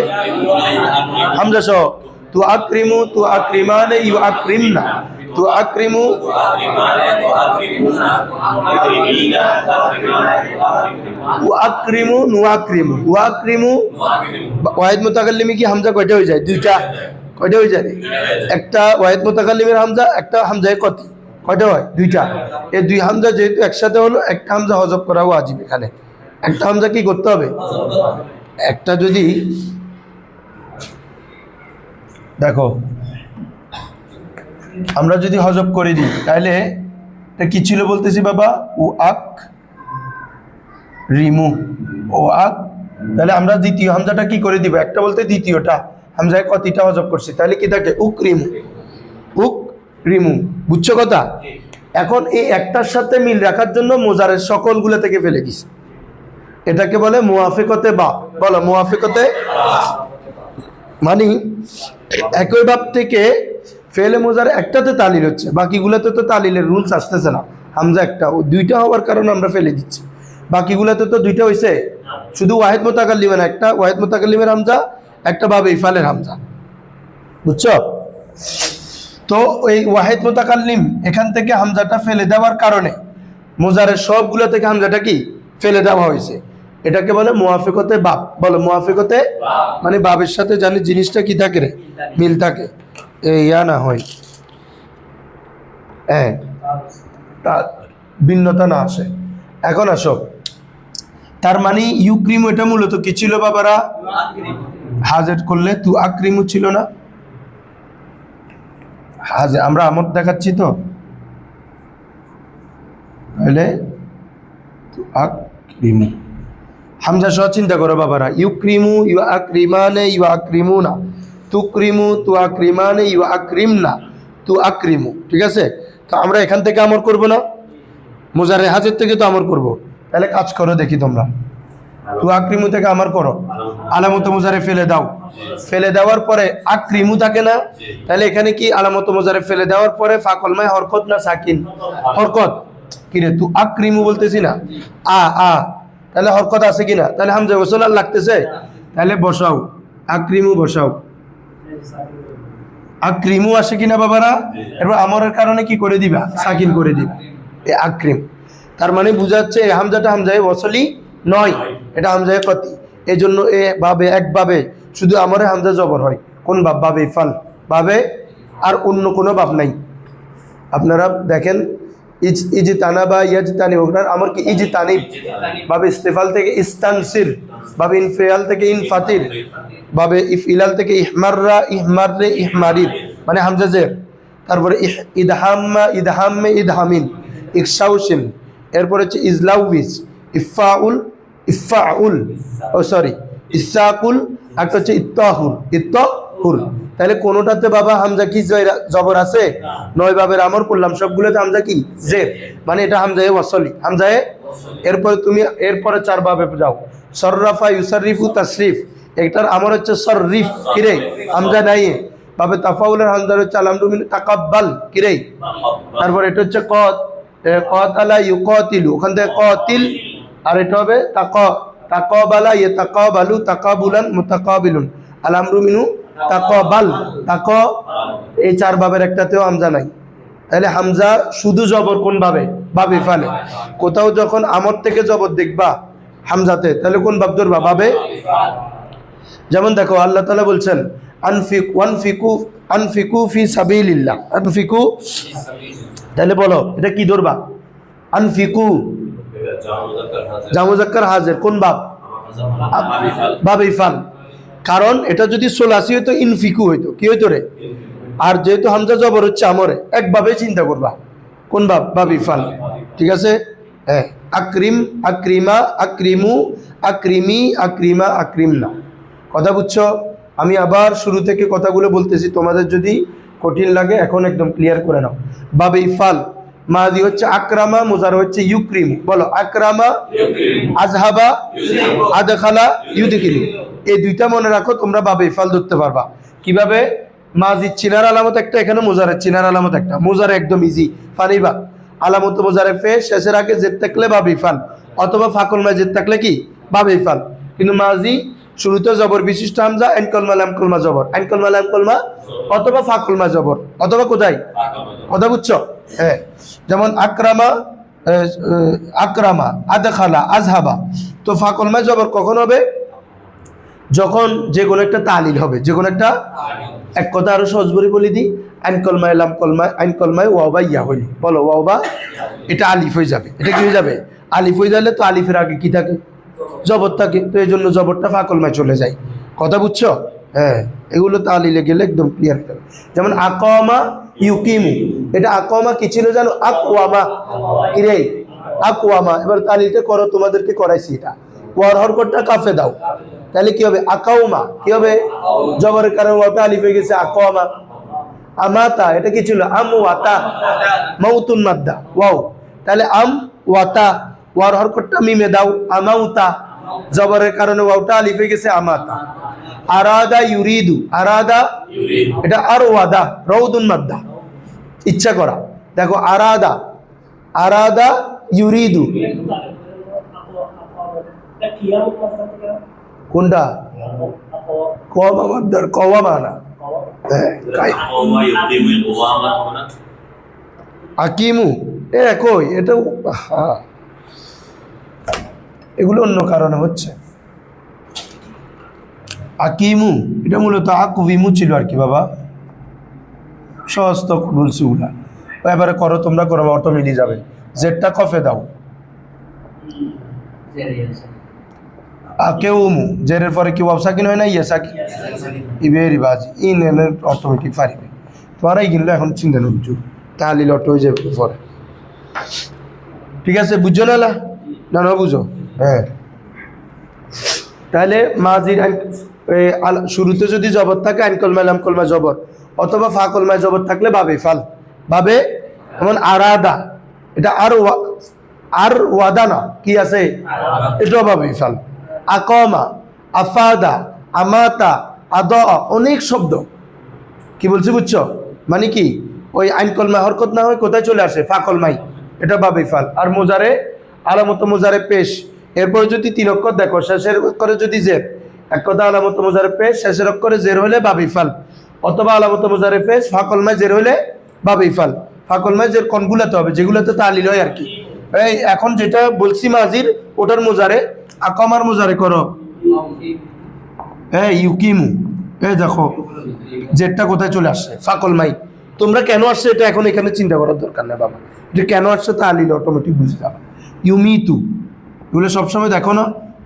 [SPEAKER 1] হামজা সহ, তু আকরিমু তু আকরিমানে ইউ আকরিমনা, তু আকরিমু উ আকরিমু নু আকরিমু, উ আকরিমু। ওয়াহিদ মুতাকাল্লিমি কি হামজা কয়টা হয়ে যায়? দুইটা। কয়টা হয়ে যায়? একটা ওয়াহিদ মুতাকাল্লিমের হামজা, একটা হামজায়ে কতি, কয়টা হয়? দুইটা। এই দুই হামজা যেহেতু একসাথে হলো, একটা হামজা হজব করা ওয়াজিব। এখানে একটা হামজা কি করতে হবে? একটা যদি দেখো আমরা যদি হজব করে দিই তাহলে এটা কি ছিল বলতেছি বাবা? ও আক রিমু, ও আক। তাহলে আমরা দ্বিতীয় হামজাটা কি করে দিব? একটা বলতে দ্বিতীয়টা হামজায় কতিটা হজব করছি, তাহলে কি থাকে? উক রিমু, উক রিমু। বুঝছো কথা? এখন এই একটার সাথে মিল রাখার জন্য মোজারের সকলগুলো থেকে ফেলে দিছে, এটাকে বলে মুয়াফিকতে বা। বলো মুয়াফিকতে, মানে একই বাব থেকে ফেলে মোজার একটাতে তালিল হচ্ছে, বাকিগুলোতে তো তালিলের রুলস আসতেছে না। হামজা একটা, ও দুইটা হওয়ার কারণে আমরা ফেলে দিচ্ছি। বাকিগুলোতে তো দুইটা হয়েছে, শুধু ওয়াহিদ মুতাকাল্লিমের একটা, ওয়াহিদ মুতাকাল্লিমের হামজা একটা, বাবে ইফালের হামজা। বুঝছো? তো ওই ওয়াহিদ মুতাকাল্লিম এখান থেকে হামজাটা ফেলে দেওয়ার কারণে মোজারের সবগুলো থেকে হামজাটা কি ফেলে দেওয়া হয়েছে, এটাকে বলে মুয়াফিকতে বাব। বলো মুয়াফিকতে, মানে বাবের সাথে জানি জিনিসটা কি থাকে রে, মিল থাকে, ইয়া না হয়, হ্যাঁ, ভিন্নতা না আসে। এখন আসো, তার মানে ইউক্রিমু এটা মূলত কি ছিল বাবারা? হাজের করলে তু আকরিমু ছিল না? হাজে আমরা আমদ দেখাচ্ছি তো, তাহলে তু আকরিমু হামজা সহ চিন্তা করো বাবারা। ইউক্রিমু ইউ আকরিমানে ইউ আকরিমুনা, তুকরিমু তু আকরিমানে ইউ আকরিমনা, তু আকরিমু। ঠিক আছে, তো আমরা এখান থেকে আমর করব না, মুজারে হাজের থেকে তো আমর করব। তাহলে কাজ করো দেখি তোমরা, তু আকরিমু থেকে আমর করো, আলামত মুজারে ফেলে দাও, ফেলে দেওয়ার পরে আকরিমু থাকে না, তাহলে এখানে কি আলামত মুজারে ফেলে দেওয়ার পরে ফাকলমায় হরকত না সাকিন? হরকত। কিরে তু আকরিমু বলতেছি না, আ আ তাহলে হরকত আছে কিনা? তাহলে হামজা ওয়াসল আর লাগতেছে, তাহলে বসাও আকরিমু বসাও। আকরিমু আসে কিনা বাবারা? এরপর আমরের কারণে কি করে দিবা? সাকিন করে দিবা, এ আকরিম। তার মানে বুঝাচ্ছে এই হামজাটা হামজায়ে ওয়াসলি নয়, এটা হামজায়ে কতি। এই জন্য এ ভাবে একভাবে শুধু আমরে হামজা জবর হয়। কোন ভাব? বাবে ইফাল, বাবে, আর অন্য কোনো ভাব নাই। আপনারা দেখেন ইজ তানা বা ইয়াজ তানি ওখানে আমার কি ইজ তানিব, বাবে ইস্তেফাল থেকে ইস্তানসির, বাবে ইনফিয়াল থেকে ইনফাতির, বাবে ইফইলাল থেকে ইহমাররা ইহমাররে ইহমারির, মানে হামজা জের। তারপরে ইদহাম্মা ইদহাম্মে ইদহামিন, ইকসাউশিন। এরপরে হচ্ছে ইজলাউবিস, ইফাউল ইফাউল, ও সরি ইসাকুল, একটা হচ্ছে ইত্তাহুর ইত্তাহুর। তাহলে কোনোটাতে বাবা হামজা কি জবর আছে? নয় ভাবের আমর করলাম, সবগুলোতে হামজা কি জের, মানে এটা হামজায়ে ওয়াসলি, হামজায়ে। এরপরে তুমি এরপরে চার ভাবে যাও, সররাফা ইউসারিফু তাসরিফ, এটার আমর হচ্ছে সররিফ, কিরে হামজা নাই। বাবে তাফাউলের হামজার হচ্ছে আলামরু মিন তাকাব্বাল, কিরে। তারপর এটা হচ্ছে কাতালা ইউকাতিলু, ওখান থেকে কাতিল, আর এটা হবে তাকাবালা ইয়াতাকাবালু তাকাবুলান মুতাকাবিলুন, আলামরু মিনু তাকাবাল তাক। এই চার ভাবের একটাতেও হামজা নাই। তাহলে হামজা শুধু জবর কোন ভাবে? বাবে ফালে। কোথাও যখন আমর থেকে জবর দেখবা হামজাতে, তাহলে কোন ভাব ধরবা? বাবে। যেমন দেখো আল্লাহ তাআলা বলছেন আনফিকু ফি সাবিলিল্লাহ, আনফিকু, তাহলে বলো এটা কি ধরবা? আনফিকু, জামু মুযাক্কার হাজির, কোন ভাব? বাবে ইফাল। কারণ এটা যদি সোলাসি হইতো ইনফিকু হইতো, কি হইতো রে? আর যেহেতু হামজা জবর হচ্ছে আমরে, একভাবে চিন্তা করবা, কোন ভাব? বাবে ইফাল। ঠিক আছে, হ্যাঁ। আকরিম, আকরিমা, আকরিমু, আকরিমি, আকরিমা, আকরিমনা। কথা বুঝছো? আমি আবার শুরু থেকে কথাগুলো বলতেছি, তোমাদের যদি কঠিন লাগে এখন একদম ক্লিয়ার করে নাও। বাবে ইফাল মাদি হচ্ছে আকরামা, মুজার হচ্ছে ইউক্রিমু। বলো আকরামা, আজহাবা, আদখালা, ইউদখিলু। এই দুইটা মনে রাখো, তোমরা বাবে ইফাল ধরতে পারবা। কিভাবে? মাজিদ চিনার আলামত একটা, এখানে মুজারের চিনার আলামত একটা। মুজারে একদম ইজি, ফানিবা আলামত মুজারে ফে, শেষের আগে জেদ থাকলে বাবে ইফাল, অথবা ফাকুল মা জেদ থাকলে কি? বাবে ইফাল। কিন্তু মাজি শুরুতে জবর বিশিষ্ট হামজা, আইন কলমা লাম কলমা জবর, আইন কলমা লাম কলমা, অথবা ফাকুল মা জবর, অথবা কোথায়? কথা বুঝছো? হ্যাঁ। যেমন আকরামা, আকরামা, আদখালা, আজহাবা। তো ফাকুল মা জবর কখন হবে? যখন যে কোনো একটা তালিল হবে, যে কোনো একটা। এক কথা আরো সহজ করে বলে দিই, আইন কলমায় লাম কলমায়, আইন কলমায় ওয়াও বা ইয়া হইলি, বলো ওয়াও বা, এটা আলিফ হয়ে যাবে। এটা কি হয়ে যাবে? আলিফ হয়ে যাবে। তো আলিফের আগে কি থাকে? জবর থাকে। তো এই জন্য জবরটা ফাকলমায় চলে যায়। কথা বুঝছো? হ্যাঁ, এগুলো তালিলে গেলে একদম ক্লিয়ার হয়ে যাবে। যেমন আকামা ইউকিমু, এটা আকামা কি ছিল জানো? আকওয়ামা, ইরে আকওয়ামা। এবার তালিলটা করো, তোমাদেরকে করাইছি এটা। ওয়ার হরকতটা কাফে দাও, তাহলে কি হবে? আকাউমা। কি হবে? জবরের কারণে ওয়াটা আলিফ হয়ে গেছে, আকামা। আমাতা, এটা কি ছিল? আমওয়াতা, মাউতুন মাদ্দা, ওয়াও। তাহলে আম ওয়াতা, ওয়ার হরকতটা মিমে দাও, আমাউতা। জবরের কারণে ওয়াটা আলিফ হয়ে গেছে, আমাতা। আরাদা ইউরিদু, আরাদা, এটা আর ওয়াদা, রৌদুন মাদ্দা, ইচ্ছা করা। দেখো আরাদা, আরাদা ইউরিদু, কোনটা? কওয়া মাদ্দার, কওয়া মানা। আকিমু, এ কই এটা? হ্যাঁ, এগুলো অন্য কারণে হচ্ছে। আকিমু এটা মূলত আকুবিমু ছিল আর কি বাবা, সহজ তো বলছি ওগুলা। এবারে করো, তোমরা করো, অটো মিলিয়ে যাবে। জেডটা কফে দাও, আকেউমু, জেরের পরে কি ওয়াও সাকিন হয় না? ইয়া সাকিন, ইবেরি বাজি ইন এর অটোমেটিক পারিবে। তোমারাই কিনলে এখন চিন্তা নেই, বুঝছো? তাহলিল অটো হয়ে যাবে পরে। ঠিক আছে, বুঝছো না? না না বুঝো, হ্যাঁ। তাহলে মাজির শুরুতে যদি জবর থাকে, আইন কলমা লাম কলমা জবর, অথবা ফা কলমায় জবর থাকলে বাবে ফাল, বাবে। যেমন আরাদা, এটা আর ওয়াদা না, কি আছে? এটাও বাবে ফাল। আকমা, আফাদা, আমাতা, আদা, অনেক শব্দ। কি বলছি বুঝছো? মানে কি ওই আইন কলমায় হরকত না হয় কোথায় চলে আসে? ফা কলমাই। এটা বাবে ফাল। আর মুজারে আলামত মুজারে পেশ, এরপরে যদি 3 অক্ষর দেখো শেষের অক্ষরে যদি জের, এক কথা আলামত মুজারে পেশ শেষের অক্ষরে জের হলে বাবে ফাল, অথবা আলামত মুজারে পেশ ফাকলমায় জের হলে বাবে ফাল। ফাকলমায় জের কোনগুলোতে হবে? যেগুলোতে তালিল হয় আর কি। এই এখন যেটা বলছি মাজির, ওটার মুজারে আকামার মুজারে করো ইউকিমু। দেখো জেরটা কোথায় চলে আসছে? ফাকলমাই। তোমরা কেন আসছে এটা এখন এখানে চিন্তা করার দরকার নেই বাবা, এটা কেন আসছে তালিল অটোমেটিক বুঝে যাবে। ইউমিতু এগুলো সবসময় দেখো না,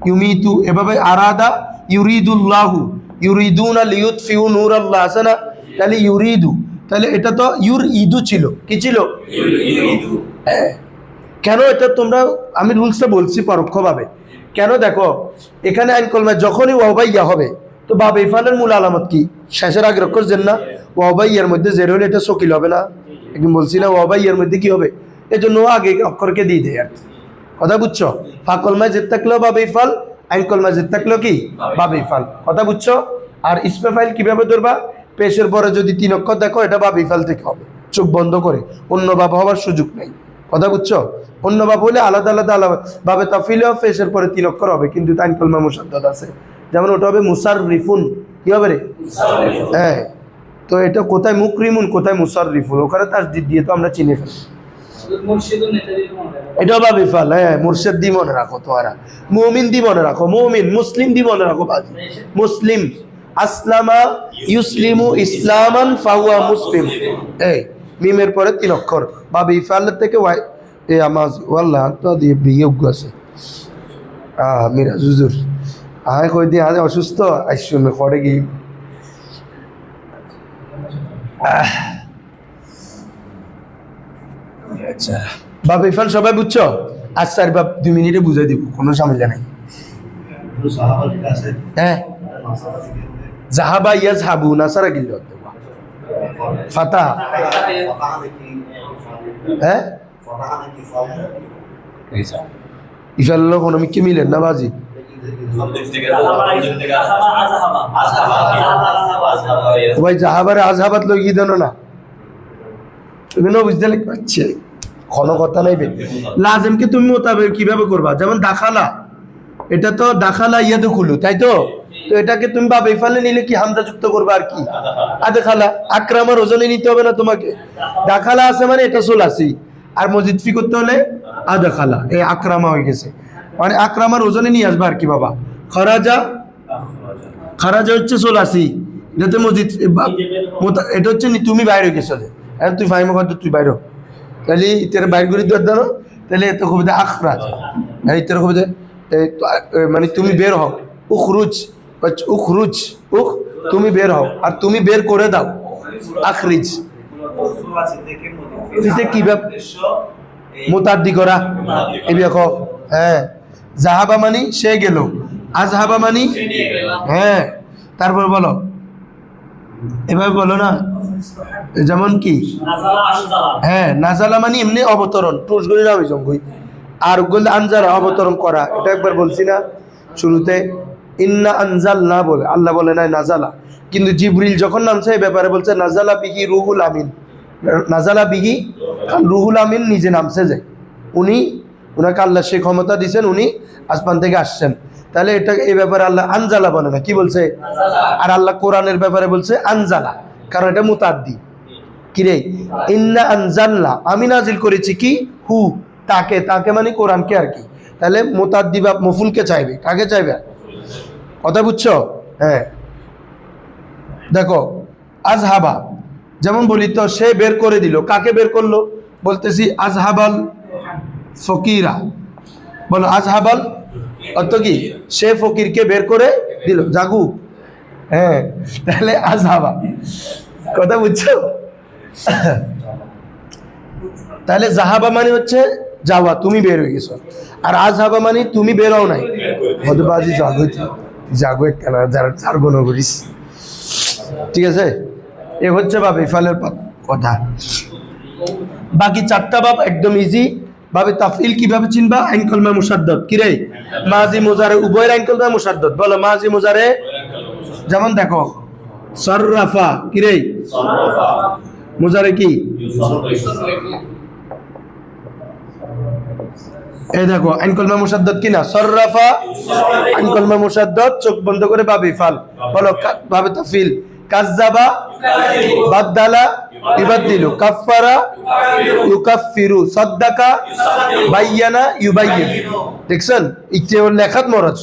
[SPEAKER 1] ইউমিতু এভাবে আরাদা ইউরিদুল্লাহু ইউরিদুনা লিইউতফিউ নূরাল্লাহ আছে না, তাহলে ইউরিদু, তাহলে এটা তো ইউরিদু ছিল, কি ছিল? কেন এটা তোমরা, আমি রুলসটা বলছি পরোক্ষভাবে কেন, দেখো এখানে আইন কলমা যখনই ওয়াবাইয়া হবে তো বাবা ইফালের মূল আলামত কি? শেষের আগের অক্ষর জের না, ওয়াবাইয়ার মধ্যে জের হলে এটা শকিল হবে না, একদিন বলছি না ওয়াবাইয়ার মধ্যে কি হবে, এই জন্য আগে অক্ষরকে দিয়ে দেয় আর কি। কথা বুঝছো? ফাকলমায় জের থাকলেও বাবে ইফাল, আইন কলমায় জের থাকলেও কি বাবে ইফাল। কথা বুঝছো? আর ইসমে ফাইল কিভাবে ধরবা? পেশের পরে যদি 3 অক্ষর দেখো এটা বাবে ইফাল থেকে হবে, চোখ বন্ধ করে, অন্য বাবা হওয়ার সুযোগ নেই। কথা বুঝছো? অন্য বাবা হলে আলাদা আলাদা আলাদা ভাবে তাফিল পেশের পরে 3 অক্ষর হবে, কিন্তু আইন কলমা মুসাদ্দাদ আছে, যেমন ওটা হবে মুসাররিফুন। কি হবে রে? হ্যাঁ, তো এটা কোথায় মুকরিমুন কোথায় মুসাররিফুন, ওখানে তাসদিদ দিয়ে তো আমরা চিনে ফেলি। এটা বাবে ফাল। হ্যাঁ, মুর্শিদ দি মনে রাখো, তোমরা মুমিন দি মনে রাখো, মুমিন মুসলিম দি মনে রাখো, মুসলিম আসলামা ইউসলিমু ইসলামান ফাহুয়া মুসলিম। এই মিমের পরে 3 অক্ষর বাবে ফালের থেকে আমাজ ওয়াল্লাহ তো দিয়ে বিয়োগ আছে। মিরা জুজুর আয় কই দিয়ে আজ অসুস্থ আইসুন করে কি আচ্ছা বাবা ইফাল সবাই বুঝছো? আচ্ছা আর বাপ 2 মিনিটে বুঝাই দিব, কোনো ঝামেলা নাই। হ্যাঁ, জাহাবা ইয়াজহাবু নাসারা গিল্ল ফাতা। হ্যাঁ, ইফাল কোনো মিকে মিলেন না বাজি। ভাই জাহাবারে আজহাবাত লই গিয়ে দেন না, এগুলো বুঝতে পারছে কোনো কথা নাই। লাজেমকে তুমি মোতাবেক কিভাবে করবা? যেমন দাখালা, এটা তো দাখালা ইয়াদখুলু, তাই তো? তো এটাকে তুমি বা বেফালে নিলে কি হামজা যুক্ত করবা আর কি আদখালা। আকরামার ওজনে নিতে হবে না তোমাকে, দাখালা আছে মানে এটা সুলাসি, আর মজিদ ফি করতে হলে আদখালা, এই আকরামা হয়ে গেছে, মানে আকরামার ওজনে নিয়ে আসবা আর কি বাবা। খারাজা, খারাজা হচ্ছে সুলাসি, যাতে মজিদ এটা হচ্ছে তুমি বাইরে গেছো, হ্যাঁ তুই ফাইমা কর তুই বাইরে, তাহলে ইতের বাইর করে দেওয়ার দাঁড়ো, তাহলে এত কবিতা আখরাজ, হ্যাঁ ইতের কবিতা মানে তুমি বের হও, উখরুজ উখরুজ উখ তুমি বের হও, আর তুমি বের করে দাও আখরিজ। কিভাবে মুতাদ্দি করা এই দেখো। হ্যাঁ, জাহাবা মানি সে গেল, আজহাবা মানি হ্যাঁ, তারপর বলো এভাবে বলো না, যেমন কি হ্যাঁ নাজালা মানে এমনি অবতরণ, টুসগুলি না জঙ্গই, আর গোল আনজালা অবতরণ করা, এটা একবার বলছি না শুরুতে, ইন্না আনজাল না বলে আল্লাহ বলে নাই নাজালা, কিন্তু জিবরিল যখন নামছে এই ব্যাপারে বলছে নাজালা বিহি রুহুল আমিন, নাজালা বিহি রুহুল আমিন নিজে নামছে, যে উনি ওনাকে আল্লাহ সেই ক্ষমতা দিয়েছেন, উনি আসমান থেকে আসছেন, তাহলে এটা এই ব্যাপারে আল্লাহ আনজালা বলে না, কি বলছে? আর আল্লাহ কোরআনের ব্যাপারে বলছে আনজালা, কারণ এটা মুতাদ্দি। কিরে ইন্না আনজালনা আমি নাজিল করেছি কি হু তাকে, তাকে মানে কোরআনকে আর কি, তাহলে মুতাদ্দি বা মফুলকে চাইবে, কাকে চাইবে? কথা বুঝছো? হ্যাঁ, দেখো আজহাবা যেমন বলি তো সে বের করে দিল, কাকে বের করলো? বলতেছি আজহাবাল ফকিরা, বলো আজহাবাল অর্থ কি? সে ফকিরকে বের করে দিল, জাগু। হ্যাঁ, তাহলে আজহাবা, কথা বুঝছো? তাহলে জাহাবা মানে হচ্ছে যাওয়া, তুমি বের হয়ে গেছো, আর আজহাবা মানে তুমি বের হও নাই, হদবাজি জাগো, জাগো কেন যারা চার গুণ করিস, ঠিক আছে? এ হচ্ছে বাপ ইফালের কথা। বাকি 4টা বাপ একদম ইজি। বাবে তাফইল কিভাবে চিনবা? আইন কলমা মুসাদ্দাদ, কি রে মাজি মুজারে উভয়ের আইন কলমা মুসাদ্দাদ, বলো মাজি মুজারে, যেমন দেখো সাররাফা, কি রে মুজারে কি এই দেখো আইন কলমা মুসাদ্দাদ কিনা সররাফা আইন কলমা মুসাদ্দাদ চোখ বন্ধ করে বাবে ফাল বলো বাবে তাফিল কাজ্জাবা বাদদালা ইউবাদদিলু কাফফারা ইউকাফফিরু সাদ্দাকা বায়্যানা ইউবায়্যিন দেখছেন ইচ্ছে লেখাত মরজ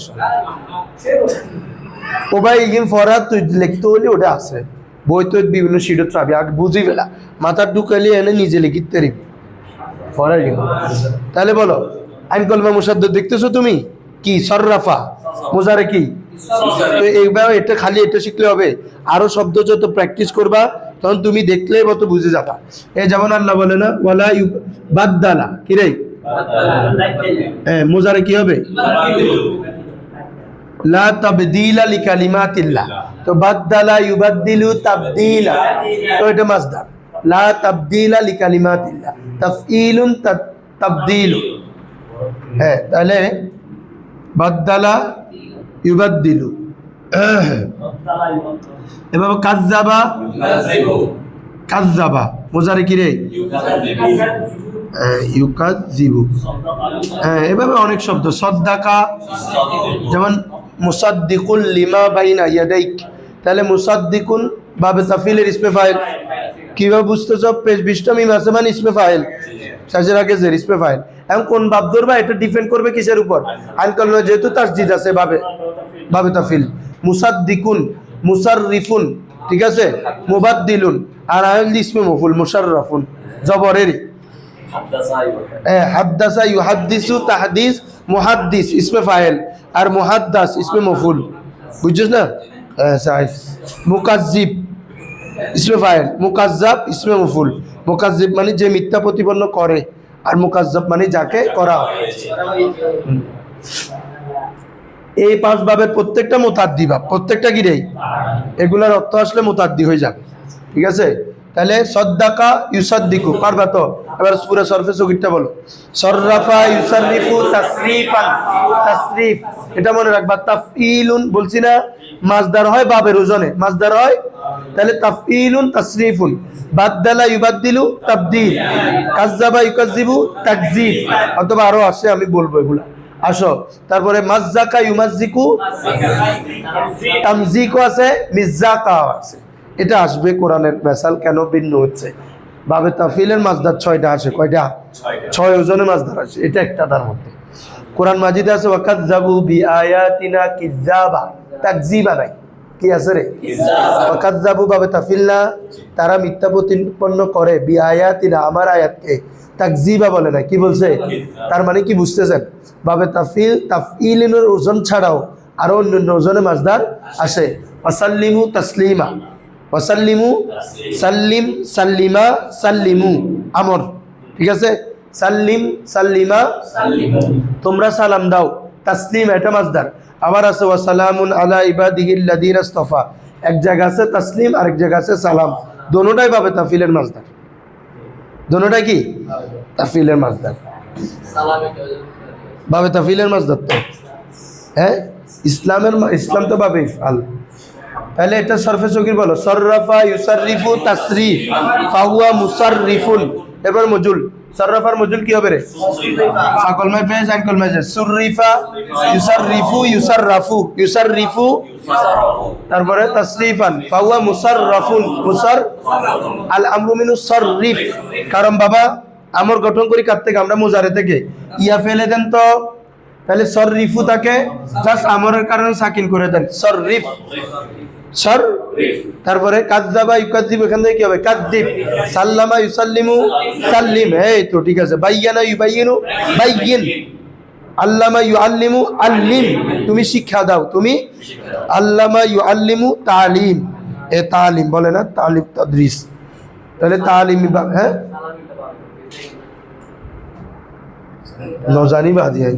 [SPEAKER 1] ও ভাই ইগিন ফরাত তুই লিখতে হলে ওটা আছে বই তো বিভিন্ন শিটত পাবি আগে বুঝি ফেলা মাথার ঢুকালি এনে নিজে লিখিতে রিবি ফরার তাহলে বলো আইন কলমা মুসাদ্দাদ দেখতেছো তুমি কি সররাফা মুজারে কি তো এইবার এটা খালি এটা শিখলে হবে আরো শব্দ যত প্র্যাকটিস করবা তখন তুমি দেখলেই মতো বুঝে যাবা এই যেমন আল্লাহ বলে না ওয়ালা বাদদালা কি রে মুজারে কি হবে লা তাবদীলা লিকালিমাতিল্লাহ তো বাদদালা ইউবাদদিলু তাবদীলা তো এটা মাসদার লা তাবদীলা লিকালিমাতিল্লাহ তাফঈলুন তাবদীলু তাহলে বাদদালা ইউবাদদিলু এভাবে কাজ্জাবা কাজ্জাবা মুজারে কি রে ইউকাযযিবু এভাবে অনেক শব্দ সাদ্দাকা যেমন মুসাদ্দিকুল লিমা বাইনা ইয়াদাইক তাহলে মুসাদ্দিকুন বাবে তাফিলের ইসমে ফাইল কিভাবে বুঝতেছো পেজ 20 মিম আছে মানে ইসমে ফাইল সাজের আগে জের ইসমে ফাইল এখন কোন বাব ধরবা এটা ডিপেন্ড করবে কিসের উপর আইন কলমা যেহেতু তাসদিদ আছে বাবে তাফিল মুসাদ্দিকুন মুসাররিফুন ঠিক আছে মুবাদদিলুন আর আইল ইসমে মফুল মুশাররাফুন জবরের হাদ্দাসা ইউহাদ্দিসু তাহদিস মুহাদ্দিস ইসমে ফাইল আর মুহাদ্দাস ইসমে মফুল বুঝছিস না মুকাজ্জিব ইসমে ফাইল মুকাজ্জাব ইসমে মফুল মুকাজ্জিব মানে যে মিথ্যা প্রতিপন্ন করে আর মুকাজ্জাব মানে যাকে করা হয় এই পাঁচ ভাবের প্রত্যেকটা মুতাদ্দি ভাব প্রত্যেকটা কি রে এগুলার অর্থ আসলে মুতাদ্দি হয়ে যাবে ঠিক আছে তাহলে সাদ্দাকা ইউসাদ্দিকু পারবা তো এবার পুরো সরফে সগিরটা বলো সররাফা ইউসাররিফু তাসরিফান তাসরিফ এটা মনে রাখবা তাফঈলুন বলছি না মাসদার হয় বাবের ওজনে মাসদার হয় তাহলে তাফঈলুন তাসরিফুন বাদদালা ইউবাদদিলু তাবদীল কাজ্জাবা ইউকাযযিবু তাকযীব অথবা আরো আছে আমি বলবো এগুলা আসো তারপরে মাজ্জাকা ইউমাজ্জিকু তামজিকু আছে মিজ্জাকা আছে এটা আসবে কোরআনের মেসাল কেন ভিন্ন হচ্ছে বাবে তাফিলের মাসদার 6টা আছে কয়টা 6 ওজনে মাসদার আছে এটা একটা তার মধ্যে কোরআন মাজিদে আছে ওয়াকাযযাবু বিআয়াতিনা কিযাবা তাকযীবা নাই কি আছে রে ওয়াকাযযাবু বাবে তাফিল না তারা মিথ্যা প্রতিপন্ন করে বিআয়াতিনা আমার আয়াতকে তাকযীবা বলে না কি বলছে তার মানে কি বুঝতেছেন বাবে তাফিল তাফঈলের ওজন ছাড়াও আরো অন্য ওজনে মাসদার আসে ওয়াসাল্লিমু তাসলিমা ওয়াসাল্লিমু সাল্লিম সাল্লিমা সাল্লিমু আমর ঠিক আছে সাল্লিম সাল্লিমা তোমরা সালাম দাও তাসলিম এটা মাসদার আবার আছে ওয়াসালামুন আলা ইবাদিহিল্লাযিনা ইসতাফা এক জায়গা আছে তাসলিম আর এক জায়গা আছে সালাম দোনোটাই বাবে তাফিলের মাসদার দোনোটাই কি তাফিলের মাসদার বাবে তাফিলের মাসদার তো ইসলাম তো বাবে ইফআল তাহলে এটা সরফে সগীর বলো সররাফা ইউসাররিফু তাসরিফ ফাহুয়া মুসাররিফুন এবার মজুল সররাফার মজুল কি হবে রে ফাকল মে পেশ আনকল মে সুররিফা ইউসাররিফু ইউসাররাফু ইউসাররিফু তারপরে তাসরিফান ফাহুয়া মুসাররাফুন মুসার আল আমরু মিনু সররিফ কারণ বাবা আমর গঠন করি কার থেকে আমরা মুজারে থেকে ইয়া ফেলে দেন তো তাহলে সররিফু তাকে জাস্ট আমরের কারণে সাকিন করে দেন সররিফ সর তারপরে কাজ্জাবা ইউকাযযিবু এখান থেকে কি হবে কাযযিব সাল্লামা ইউসাল্লিমু সাল্লিম এই তো ঠিক আছে বায়্যানা ইউবায়্যিনু বায়্যিন আল্লামা ইউআল্লিমু আল্লিম তুমি শিক্ষা দাও তুমি আল্লামা ইউআল্লিমু তালিম এ তালিম বলে না তালিম তাদরিস তাহলে তালিম হ্যাঁ নজানি বাদি है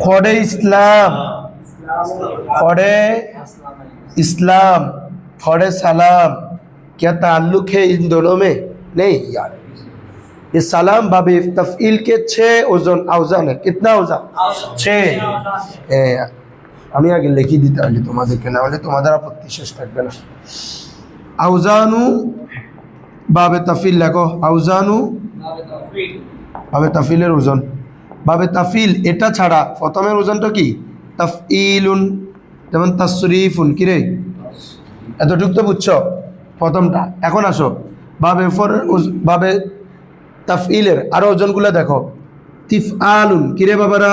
[SPEAKER 1] खोड़े इस्लाम खोड़े इस्लाम खोड़े सलाम क्या ताल्लुक है इन दोनों में नहीं यार ये सलाम बाबे तफईल के 6 औजान है कितना औजान 6 আমি আগে লিখি দিতে হলে তোমাদেরকে না হলে তোমাদের আপত্তি শেষ থাকবে না আউজানু বাবে তাফিল লেখো আউজানু বাবে তাফিলের ওজন। বাবে তাফিল এটা ছাড়া প্রথমের ওজনটা কি? তাফইলুন, যেমন তাসরিফুন, কি রে? এতটুক তো বুঝছো প্রথমটা। এখন আসো বাবে তাফইলের আরো ওজনগুলো দেখো। তিফআলুন, কি রে বাবারা?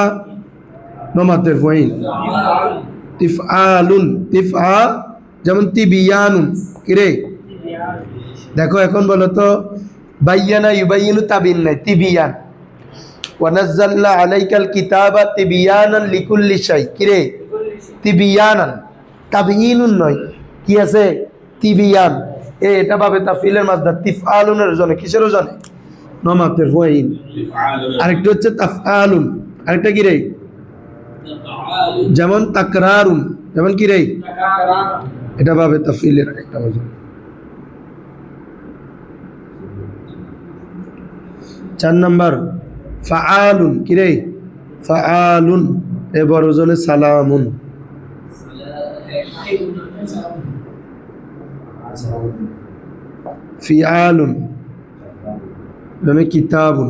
[SPEAKER 1] নমাতের ফাইল তিফআলুন, তিফআ যেমন তিবিয়ানুন, কি রে? দেখো এখন বলো তো, বাইয়ানা ইউবাইয়িনু তাবিন নাই, তিবিয়ান। ওয়া নাযালনা আলাইকাল কিতাবা তিবিয়ানান লিকুল্লি শাই, কি রে? তিবিয়ানান, তাবিয়িনুন নয়, কি আছে? তিবিয়ান। এটা ভাবে তাফিলের মাসদার। তিফআলুনের ওজনে, কিসের ওজনে? নমাতের ফাইল। আরেকটা হচ্ছে তাফআলুন, আরেকটা কি রে? যেমন তাকরারুন, যেমন কি রে? এটা ভাবে তাফিলের একটা ওজন। 4 নাম্বার ফাআলুন, কি রে? ফাআলুন, এবার ওজনে সালামুন। ফিআলুন, মানে কিতাবুন।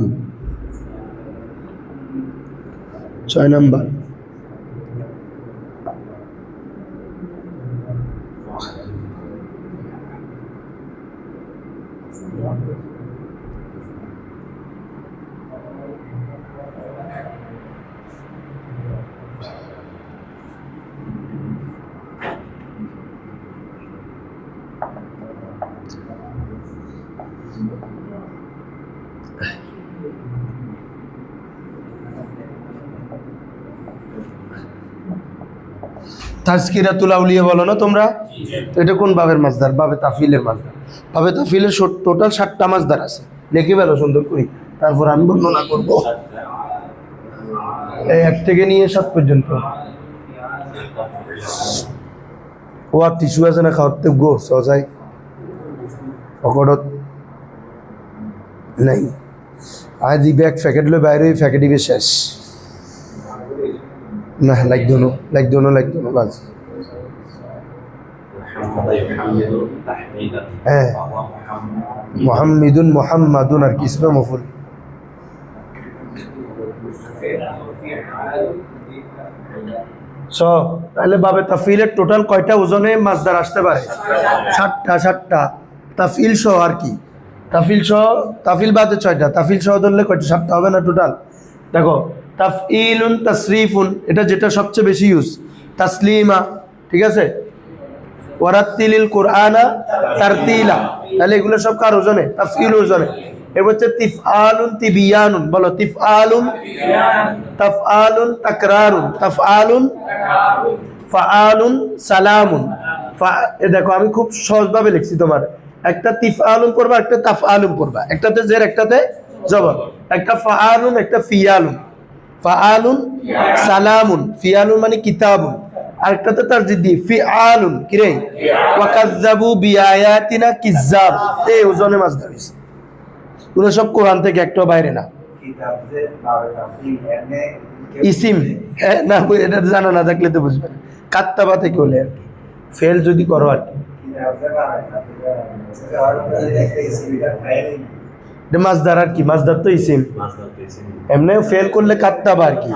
[SPEAKER 1] 6 নাম্বার তাজকিরাতুল আউলিয়া বলো না তোমরা? তো এটা কোন বাবের মাসদার? বাবে তাফিলের মাসদার। বাবে তাফিলের টোটাল 7টা মাসদার আছে, লিখে ফেলো সুন্দর করে, তারপর আমি বর্ণনা করব। এই 1 থেকে নিয়ে 7 পর্যন্ত। ও আর টিস্যু আছে না খাওয়াতে গো সজাই পকড়ত নাই। আজ এই ব্যাগ প্যাকেট লো বাইরে, প্যাকেটই শেষ না। লাইক দোনো বাস। হ্যাঁ, মুহাম্মিদুন, মুহাম্মাদুন, আর কি ইসমে মফুল। তাহলে বাবে তাফিলের টোটাল কয়টা ওজনে মাসদার আসতে পারে? 7টা। তাফিল সহ আর কি, তাফিল সহ, তাফিল বাদে 6টা, তাফিল সহ ধরলে কয়টা? 7টা হবে না টোটাল। দেখো, তাফইলুন, তাসরিফুন, এটা যেটা সবচেয়ে বেশি ইউজ। তাসলিমা, ঠিক আছে। ওয়ারাত্তিলিল কুরআনা তারতিলা, তাহলে এগুলো সব কার ওজনে? তাফইল ওজনে। এর হচ্ছে তিফআলুন, তিবিয়ানুন, বলো তিফআলুন, তাফআলুন, তাকরারুন, তাফআলুন, ফাআলুন, সালামুন। দেখো আমি খুব সহজভাবে লিখছি তোমার। একটা তিফআলুন পড়বা, একটা তাফআলুন পড়বা, একটাতে জের, একটাতে জবর। একটা ফাআলুন, একটা ফিয়ালুন। ফাআলুন, সালামুন, ফিয়ালুন মানে কিতাবুন। আরেকটাতে তারজিদ দি ফিআলুন, কি রে? ওয়া কাযযাবু বিআয়াতিনা কিযাব। এই ওজনে মাসদার হইছে। পুরো সব কোরআন থেকে, একটাও বাইরে না। ইসিম, হ্যাঁ না, এটা জানা না থাকলে তো বুঝবে না। কাত্তাবা থেকে হলে আর কি, ফেল যদি করো আর কি। মাসদার আর কি, মাসদার তো ইসিম। এমনি ফেল করলে কাত্তাবা আর কি।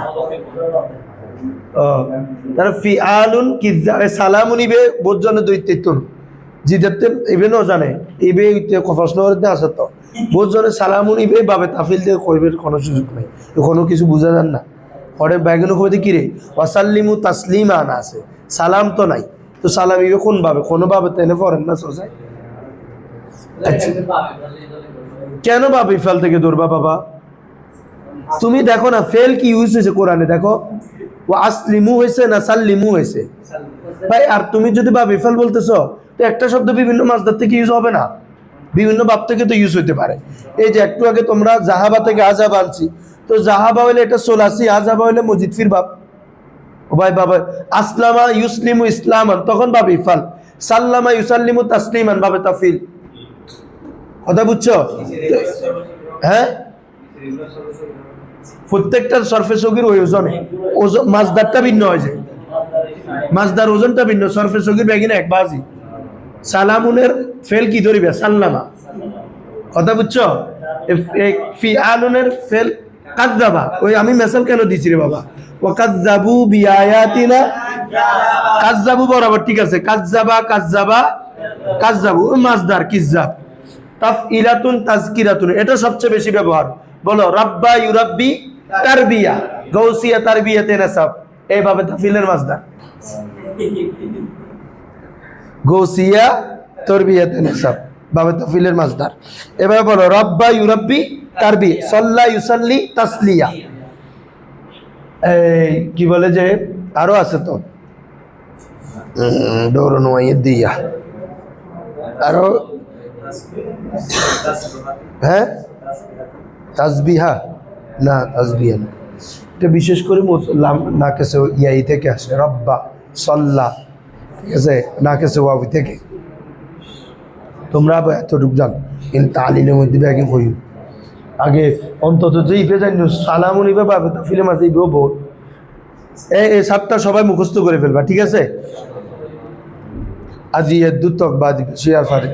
[SPEAKER 1] তার ফিআলুন কিযাব, সালামুন ইবে বোঝনে দৈত্যতুন জিদাতে ইবেনও জানে, ইবে প্রশ্ন করতে আছে তো বোঝনে সালামুন ইবে বাবে তাফিল দিয়ে কইবের কোনো সুযোগ নাই, কোনো কিছু বুঝা যান না। পরে ব্যাগন কইতে কি রে? ওয়াসাল্লিমু তাসলিমা না আছে, সালাম তো নাই, তো সালাম ইবে কোন ভাবে? কোনো ভাবে তো এনে পড়েন না সোজাই। আচ্ছা, কেন ভাবে ফেল থেকে ধরবা বাবা? তুমি দেখো না ফেল কি ইউজ হয়েছে কোরআনে, দেখো ও আসলিমু হয়েছে না সাল্লিমু হয়েছে ভাই। আর তুমি যদি বা বিফল বলতেছো, তো একটা শব্দ বিভিন্ন মাসদার থেকে ইউজ হবে না, বিভিন্ন বাব থেকে তো ইউজ হইতে পারে। এই যে একটু আগে তোমরা জাহাবা থেকে আজাবা আনছি, তো জাহাবা হইলে এটা সোলাসি, আজাবা হইলে মজিদ ফির বাপ। ও ভাই বাবা, আসলামা ইউসলিমু ইসলামান, তখন বা বিফল। সাল্লামা ইউসাল্লিমু তাসলিমান, বাবে তাফিল। কথা বুঝছো? হ্যাঁ, প্রত্যেকটার সরফে সগির ওই ওজনে, মাসদারটা ভিন্ন হয় যায়, মাসদার ওজনটা ভিন্ন। সরফে সগির ব্যাগিনা এক বাজি। সালামুনের ফেল কি ধরিবে? সাল্লামা। কথা বুঝছো? ফি আলুনের ফেল কাজ্জাবা, ওই আমি মেসাল কেন দিছি রে বাবা, ও কাজ্জাবু বিআয়াতিনা, কাজ্জাবু বরাবর ঠিক আছে, কাজ্জাবা কাজ্জাবা কাজ্জাবু মাজদার কিজ্জাব। তাফইলাতুন তাজকিরাতুন এটা সবচেয়ে বেশি ব্যবহার। বলো রাব্বা ইউরাব্বি তারবিয়া, গাউসিয়া তারবিয়াতে নাসাব, এইভাবে তাফইলের মাজদার, গাউসিয়া তারবিয়াতে নাসাব বাবে তাফইলের মাজদার। এভাবে বলো রাব্বা ইউরাব্বি তারবি, সাল্লা ইউসাল্লি তাসলিয়া। এই কি বলে যে আরো আছে তো দৌড়ানো দিয়া আরো, হ্যাঁ তাসবিহা না, তাসবিহা না, এটা বিশেষ করে না কেসে ইয়াই থেকে আসে, রব্বা সল্লা, ঠিক আছে, না কেসে ওয়াবি থেকে। তোমরা এতটুক জান কিন্তু তালিলের মধ্যে ব্যাগে করি আগে অন্তত যে ইপে জানি সালামুন ইবে পাবে তা ফিল্ম আছে ইবেও বহুত, এই সাতটা সবাই মুখস্থ করে ফেলবা, ঠিক আছে। আজি এর দুতক বাদ শেয়ার ফারিক।